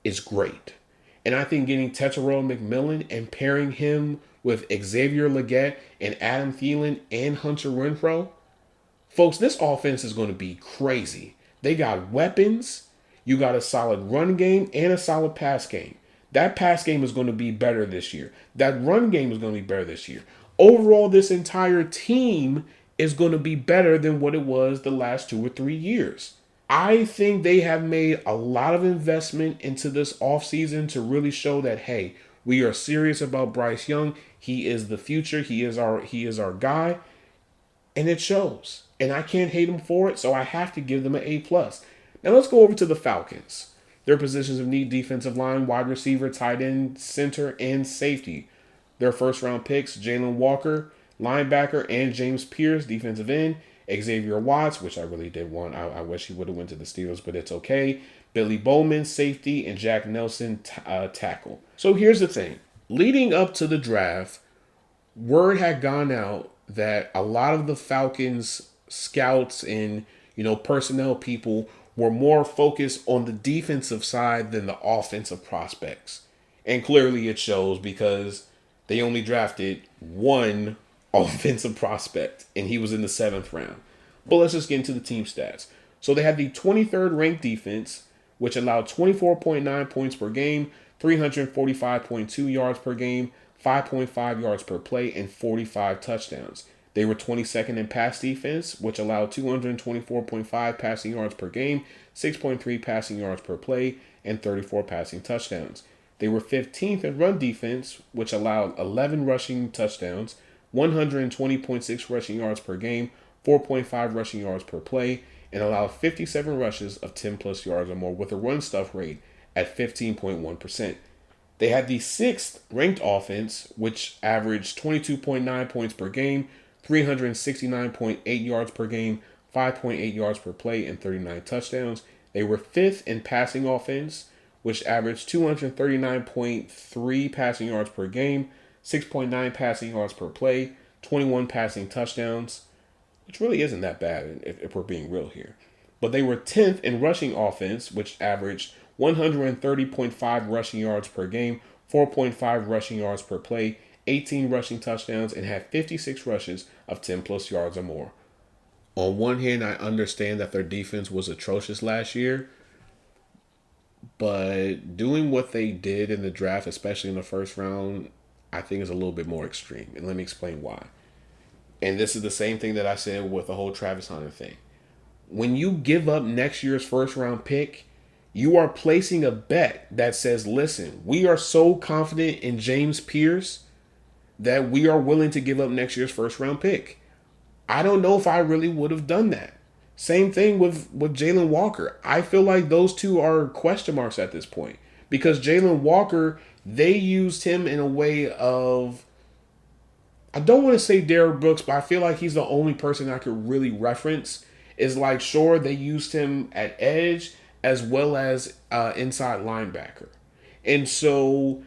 is great. And I think getting Tetairoa McMillan and pairing him with Xavier Legette and Adam Thielen and Hunter Renfrow, folks, this offense is going to be crazy. They got weapons. You got a solid run game and a solid pass game. That pass game is going to be better this year. That run game is going to be better this year. Overall, this entire team is going to be better than what it was the last 2 or 3 years. I think they have made a lot of investment into this offseason to really show that, hey, we are serious about Bryce Young. He is the future. He is our guy. And it shows. And I can't hate them for it, so I have to give them an A+. Now let's go over to the Falcons. Their positions of need: defensive line, wide receiver, tight end, center, and safety. Their first round picks: Jalen Walker, linebacker, and James Pierce, defensive end. Xavier Watts, which I really did want. I wish he would have went to the Steelers, but it's okay. Billy Bowman, safety, and Jack Nelson, tackle. So here's the thing. Leading up to the draft, word had gone out that a lot of the Falcons scouts and personnel people were more focused on the defensive side than the offensive prospects. And clearly it shows because they only drafted one offensive prospect, and he was in the 7th round. But let's just get into the team stats. So they had the 23rd ranked defense, which allowed 24.9 points per game, 345.2 yards per game, 5.5 yards per play, and 45 touchdowns. They were 22nd in pass defense, which allowed 224.5 passing yards per game, 6.3 passing yards per play, and 34 passing touchdowns. They were 15th in run defense, which allowed 11 rushing touchdowns, 120.6 rushing yards per game, 4.5 rushing yards per play, and allowed 57 rushes of 10 plus yards or more with a run stuff rate at 15.1%. They had the 6th ranked offense, which averaged 22.9 points per game, 369.8 yards per game, 5.8 yards per play, and 39 touchdowns. They were 5th in passing offense, which averaged 239.3 passing yards per game, 6.9 passing yards per play, 21 passing touchdowns, which really isn't that bad if we're being real here. But they were 10th in rushing offense, which averaged 130.5 rushing yards per game, 4.5 rushing yards per play, 18 rushing touchdowns, and had 56 rushes of 10 plus yards or more. On one hand, I understand that their defense was atrocious last year, but doing what they did in the draft, especially in the first round, I think is a little bit more extreme. And let me explain why. And this is the same thing that I said with the whole Travis Hunter thing. When you give up next year's first round pick, you are placing a bet that says, listen, we are so confident in James Pierce that we are willing to give up next year's first round pick. I don't know if I really would have done that. Same thing with Jalen Walker. I feel like those two are question marks at this point Because Jalen Walker, they used him in a way of, I don't want to say Derrick Brooks, but I feel like he's the only person I could really reference. Is like, sure, they used him at edge as well as inside linebacker. And so,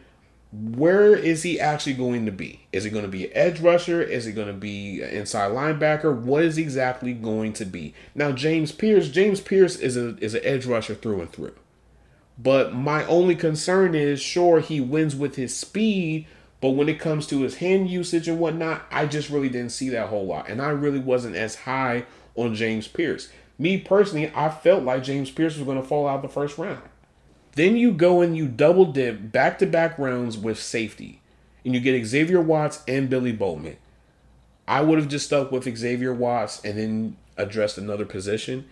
where is he actually going to be? Is he going to be an edge rusher? Is he going to be an inside linebacker? What is he exactly going to be? Now, James Pierce is an edge rusher through and through. But my only concern is, sure, he wins with his speed, but when it comes to his hand usage and whatnot, I just really didn't see that whole lot. And I really wasn't as high on James Pierce. Me personally, I felt like James Pierce was going to fall out the first round. Then you go and you double dip back-to-back rounds with safety. And you get Xavier Watts and Billy Bowman. I would have just stuck with Xavier Watts and then addressed another position,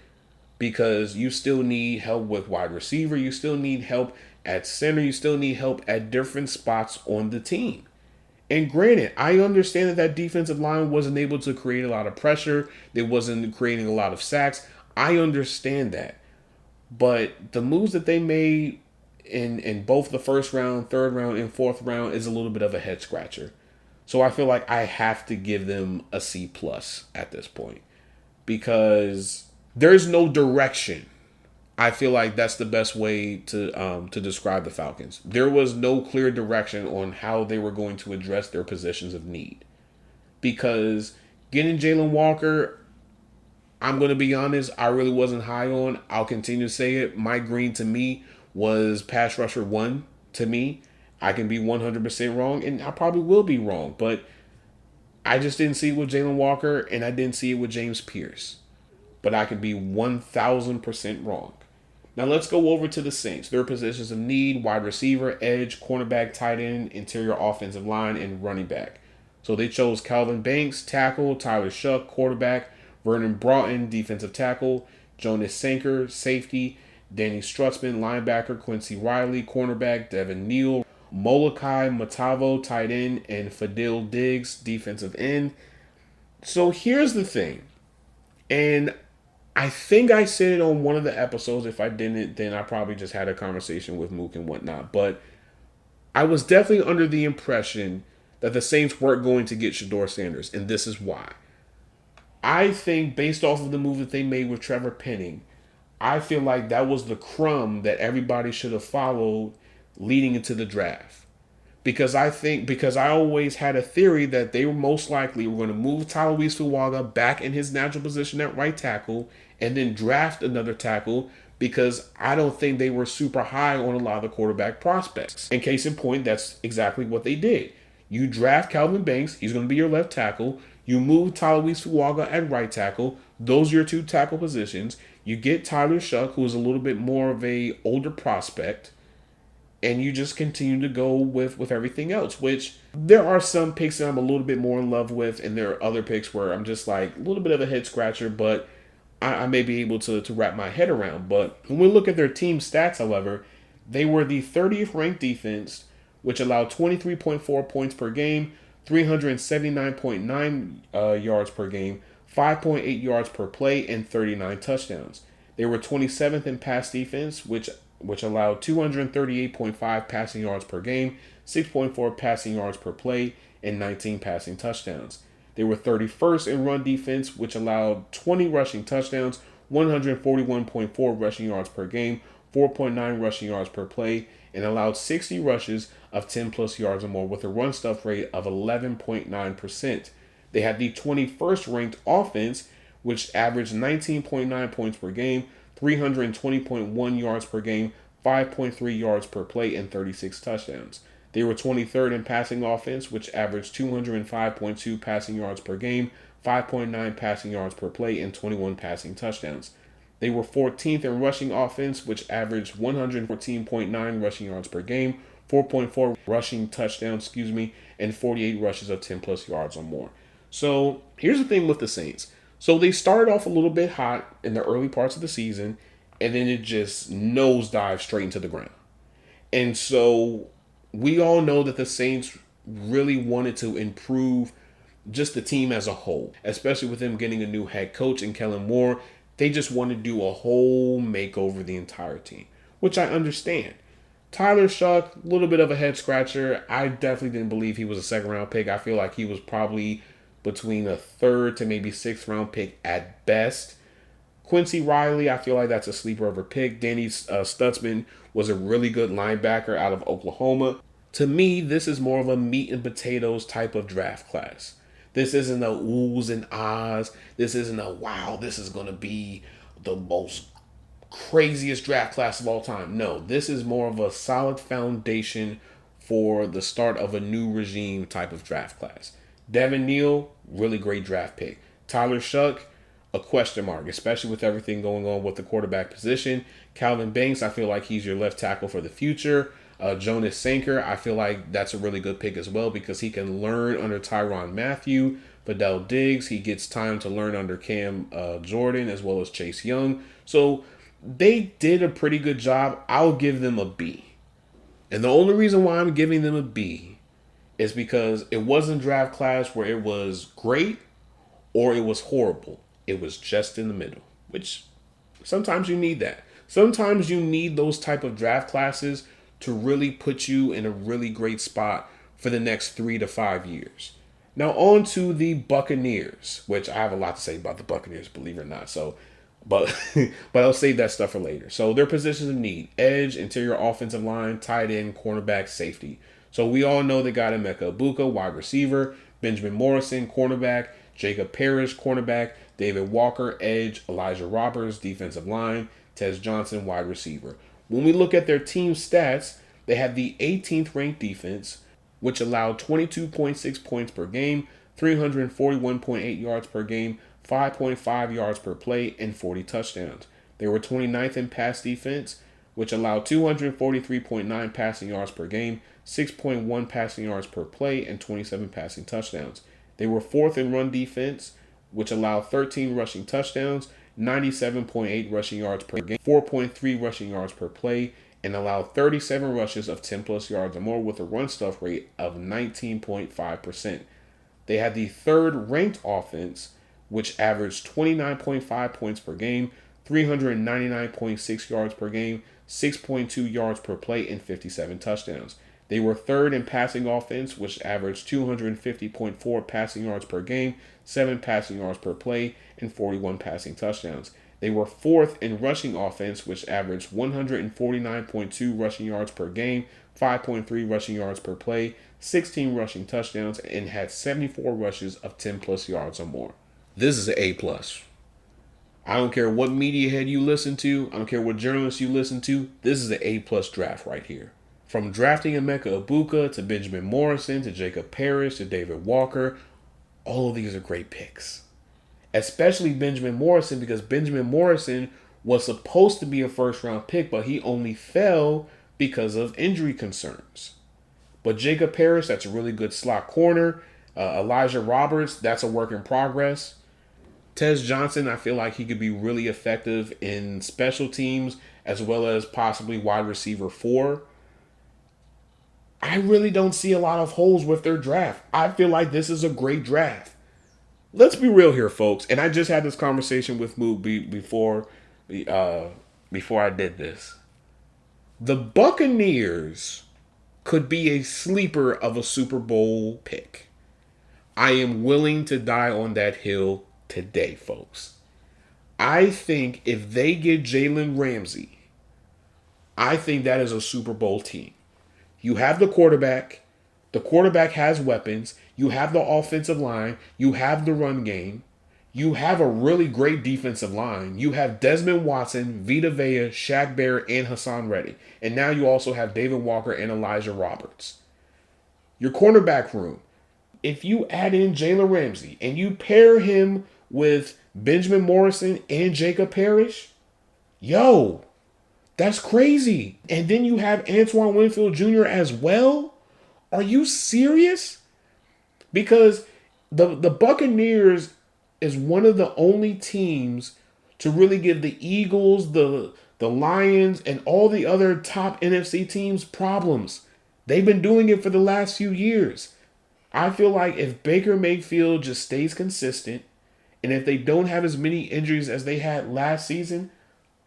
because you still need help with wide receiver. You still need help at center. You still need help at different spots on the team. And granted, I understand that defensive line wasn't able to create a lot of pressure. They wasn't creating a lot of sacks. I understand that. But the moves that they made in both the first round, third round, and fourth round is a little bit of a head scratcher. So I feel like I have to give them a C plus at this point, because there's no direction. I feel like that's the best way to describe the Falcons. There was no clear direction on how they were going to address their positions of need. Because getting Jalen Walker, I'm going to be honest, I really wasn't high on. I'll continue to say it. Mike Green, to me, was pass rusher 1 to me. I can be 100% wrong, and I probably will be wrong. But I just didn't see it with Jalen Walker, and I didn't see it with James Pierce. But I could be 1,000% wrong. Now let's go over to the Saints. Their positions of need: wide receiver, edge, cornerback, tight end, interior offensive line, and running back. So they chose Calvin Banks, tackle; Tyler Shuck, quarterback; Vernon Broughton, defensive tackle; Jonas Sanker, safety; Danny Strutzman, linebacker; Quincy Riley, cornerback; Devin Neal; Molokai Matavo, tight end; and Fadil Diggs, defensive end. So here's the thing. And I think I said it on one of the episodes. If I didn't, then I probably just had a conversation with Mook and whatnot. But I was definitely under the impression that the Saints weren't going to get Shedeur Sanders. And this is why. I think, based off of the move that they made with Trevor Penning, I feel like that was the crumb that everybody should have followed leading into the draft. Because I always had a theory that they were most likely going to move Tyler Fuaga back in his natural position at right tackle and then draft another tackle, because I don't think they were super high on a lot of the quarterback prospects. And case in point, that's exactly what they did. You draft Calvin Banks, he's going to be your left tackle. You move Tyler Fuaga at right tackle. Those are your two tackle positions. You get Tyler Shuck, who is a little bit more of a older prospect. And you just continue to go with everything else, which there are some picks that I'm a little bit more in love with, and there are other picks where I'm just like a little bit of a head scratcher, but I may be able to wrap my head around. But when we look at their team stats, however, they were the 30th ranked defense, which allowed 23.4 points per game, 379.9 yards per game, 5.8 yards per play, and 39 touchdowns. They were 27th in pass defense, which allowed 238.5 passing yards per game, 6.4 passing yards per play, and 19 passing touchdowns. They were 31st in run defense, which allowed 20 rushing touchdowns, 141.4 rushing yards per game, 4.9 rushing yards per play, and allowed 60 rushes of 10 plus yards or more with a run stuff rate of 11.9%. They had the 21st ranked offense, which averaged 19.9 points per game, 320.1 yards per game, 5.3 yards per play, and 36 touchdowns. They were 23rd in passing offense, which averaged 205.2 passing yards per game, 5.9 passing yards per play, and 21 passing touchdowns. They were 14th in rushing offense, which averaged 114.9 rushing yards per game, 4.4 rushing touchdowns, and 48 rushes of 10 plus yards or more. So here's the thing with the Saints. So they started off a little bit hot in the early parts of the season, and then it just nosedived straight into the ground. And so we all know that the Saints really wanted to improve just the team as a whole, especially with them getting a new head coach in Kellen Moore. They just want to do a whole makeover the entire team, which I understand. Tyler Shuck, a little bit of a head scratcher. I definitely didn't believe he was a second round pick. I feel like he was probably between a third to maybe sixth round pick at best. Quincy Riley, I feel like that's a sleeper of a pick. Danny Stutzman was a really good linebacker out of Oklahoma. To me, this is more of a meat and potatoes type of draft class. This isn't a oohs and ahs. This isn't a wow, this is going to be the most craziest draft class of all time. No, this is more of a solid foundation for the start of a new regime type of draft class. Devin Neal, really great draft pick. Tyler Shuck, a question mark, especially with everything going on with the quarterback position. Calvin Banks, I feel like he's your left tackle for the future. Jonas Sanker, I feel like that's a really good pick as well because he can learn under Tyrann Mathieu. Fidel Diggs, he gets time to learn under Cam Jordan as well as Chase Young. So they did a pretty good job. I'll give them a B. And the only reason why I'm giving them a B is because it wasn't a draft class where it was great or it was horrible. It was just in the middle, which sometimes you need that. Sometimes you need those type of draft classes to really put you in a really great spot for the next 3 to 5 years. Now on to the Buccaneers, which I have a lot to say about the Buccaneers, believe it or not. But I'll save that stuff for later. So their positions of need: edge, interior offensive line, tight end, cornerback, safety. So we all know they got Emeka Egbuka, wide receiver, Benjamin Morrison, cornerback, Jacob Parrish, cornerback, David Walker, edge, Elijah Roberts, defensive line, Tez Johnson, wide receiver. When we look at their team stats, they have the 18th ranked defense, which allowed 22.6 points per game, 341.8 yards per game, 5.5 yards per play, and 40 touchdowns. They were 29th in pass defense, which allowed 243.9 passing yards per game, 6.1 passing yards per play, and 27 passing touchdowns. They were 4th in run defense, which allowed 13 rushing touchdowns, 97.8 rushing yards per game, 4.3 rushing yards per play, and allowed 37 rushes of 10 plus yards or more with a run stuff rate of 19.5%. They had the 3rd ranked offense, which averaged 29.5 points per game, 399.6 yards per game, 6.2 yards per play, and 57 touchdowns. They were 3rd in passing offense, which averaged 250.4 passing yards per game, 7 passing yards per play, and 41 passing touchdowns. They were 4th in rushing offense, which averaged 149.2 rushing yards per game, 5.3 rushing yards per play, 16 rushing touchdowns, and had 74 rushes of 10 plus yards or more. This is an A+. I don't care what media head you listen to. I don't care what journalists you listen to. This is an A+ draft right here. From drafting Emeka Egbuka to Benjamin Morrison to Jacob Parrish to David Walker, all of these are great picks. Especially Benjamin Morrison, because Benjamin Morrison was supposed to be a first-round pick, but he only fell because of injury concerns. But Jacob Parrish, that's a really good slot corner. Elijah Roberts, that's a work in progress. Tez Johnson, I feel like he could be really effective in special teams as well as possibly wide receiver 4. I really don't see a lot of holes with their draft. I feel like this is a great draft. Let's be real here, folks. And I just had this conversation with Moog before I did this. The Buccaneers could be a sleeper of a Super Bowl pick. I am willing to die on that hill today, folks. I think if they get Jalen Ramsey, I think that is a Super Bowl team. You have the quarterback. The quarterback has weapons. You have the offensive line. You have the run game. You have a really great defensive line. You have Desmond Watson, Vita Vea, Shaq Barrett, and Hassan Reddick. And now you also have David Walker and Elijah Roberts. Your cornerback room. If you add in Jalen Ramsey and you pair him with Benjamin Morrison and Jacob Parrish, yo, that's crazy. And then you have Antoine Winfield Jr. as well? Are you serious? Because the Buccaneers is one of the only teams to really give the Eagles, the Lions, and all the other top NFC teams problems. They've been doing it for the last few years. I feel like if Baker Mayfield just stays consistent, and if they don't have as many injuries as they had last season,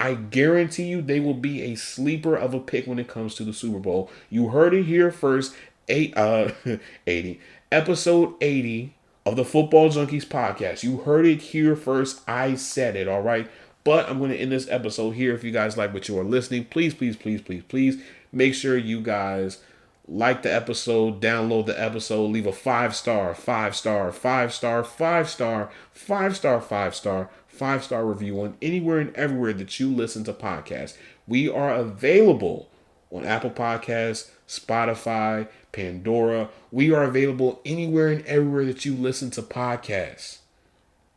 I guarantee you they will be a sleeper of a pick when it comes to the Super Bowl. You heard it here first. 80. Episode 80 of the Football Junkies podcast. You heard it here first. I said it, all right? But I'm going to end this episode here. If you guys like what you are listening, please make sure you guys like the episode, download the episode, leave a 5-star review on anywhere and everywhere that you listen to podcasts. We are available on Apple Podcasts, Spotify, Pandora. We are available anywhere and everywhere that you listen to podcasts.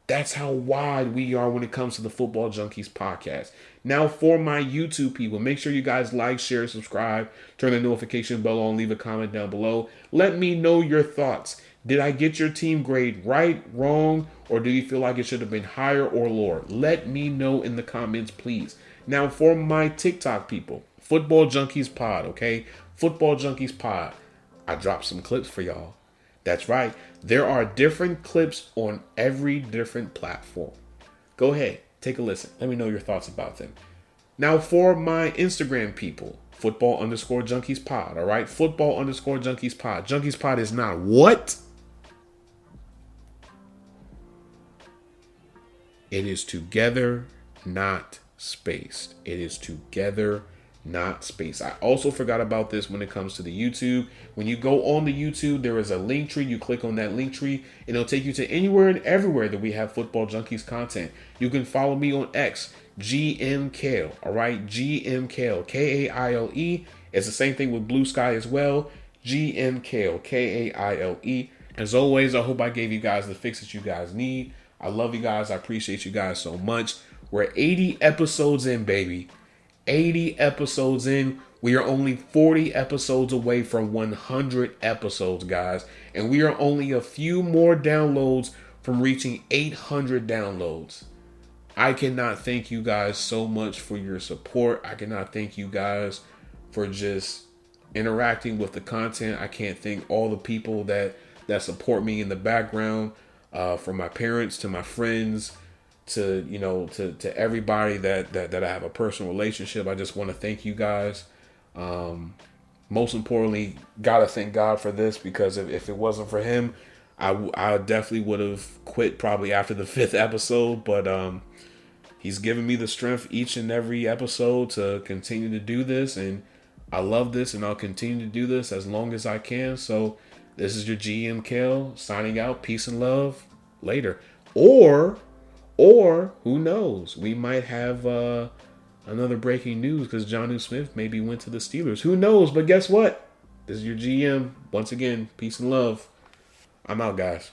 That's how wide we are when it comes to the Football Junkies podcast. Now, for my YouTube people, make sure you guys like, share, subscribe, turn the notification bell on, leave a comment down below. Let me know your thoughts. Did I get your team grade right, wrong, or do you feel like it should have been higher or lower? Let me know in the comments, please. Now, for my TikTok people, Football Junkies Pod, okay? Football Junkies Pod. I dropped some clips for y'all. That's right. There are different clips on every different platform. Go ahead, take a listen. Let me know your thoughts about them. Now, for my Instagram people, Football_Junkies Pod, all right? Football_Junkies Pod. Junkies Pod is not what? It is together, not spaced. It is together, not space. I also forgot about this when it comes to the YouTube. When you go on the YouTube, there is a link tree. You click on that link tree, and it'll take you to anywhere and everywhere that we have Football Junkies content. You can follow me on X, GMKale, all right? GMKale, Kaile. It's the same thing with Blue Sky as well. GMKale, Kaile. As always, I hope I gave you guys the fix that you guys need. I love you guys. I appreciate you guys so much. We're 80 episodes in, baby. 80 episodes in. We are only 40 episodes away from 100 episodes, guys. And we are only a few more downloads from reaching 800 downloads. I cannot thank you guys so much for your support. I cannot thank you guys for just interacting with the content. I can't thank all the people that support me in the background, from my parents to my friends, to everybody that I have a personal relationship. I just want to thank you guys. Most importantly, gotta thank God for this, because if it wasn't for him, I definitely would have quit probably after the 5th episode. But he's given me the strength each and every episode to continue to do this, and I love this, and I'll continue to do this as long as I can. So this is your GM Kale signing out. Peace and love. Later. Or who knows? We might have another breaking news, because Jonnu Smith maybe went to the Steelers. Who knows? But guess what? This is your GM. Once again, peace and love. I'm out, guys.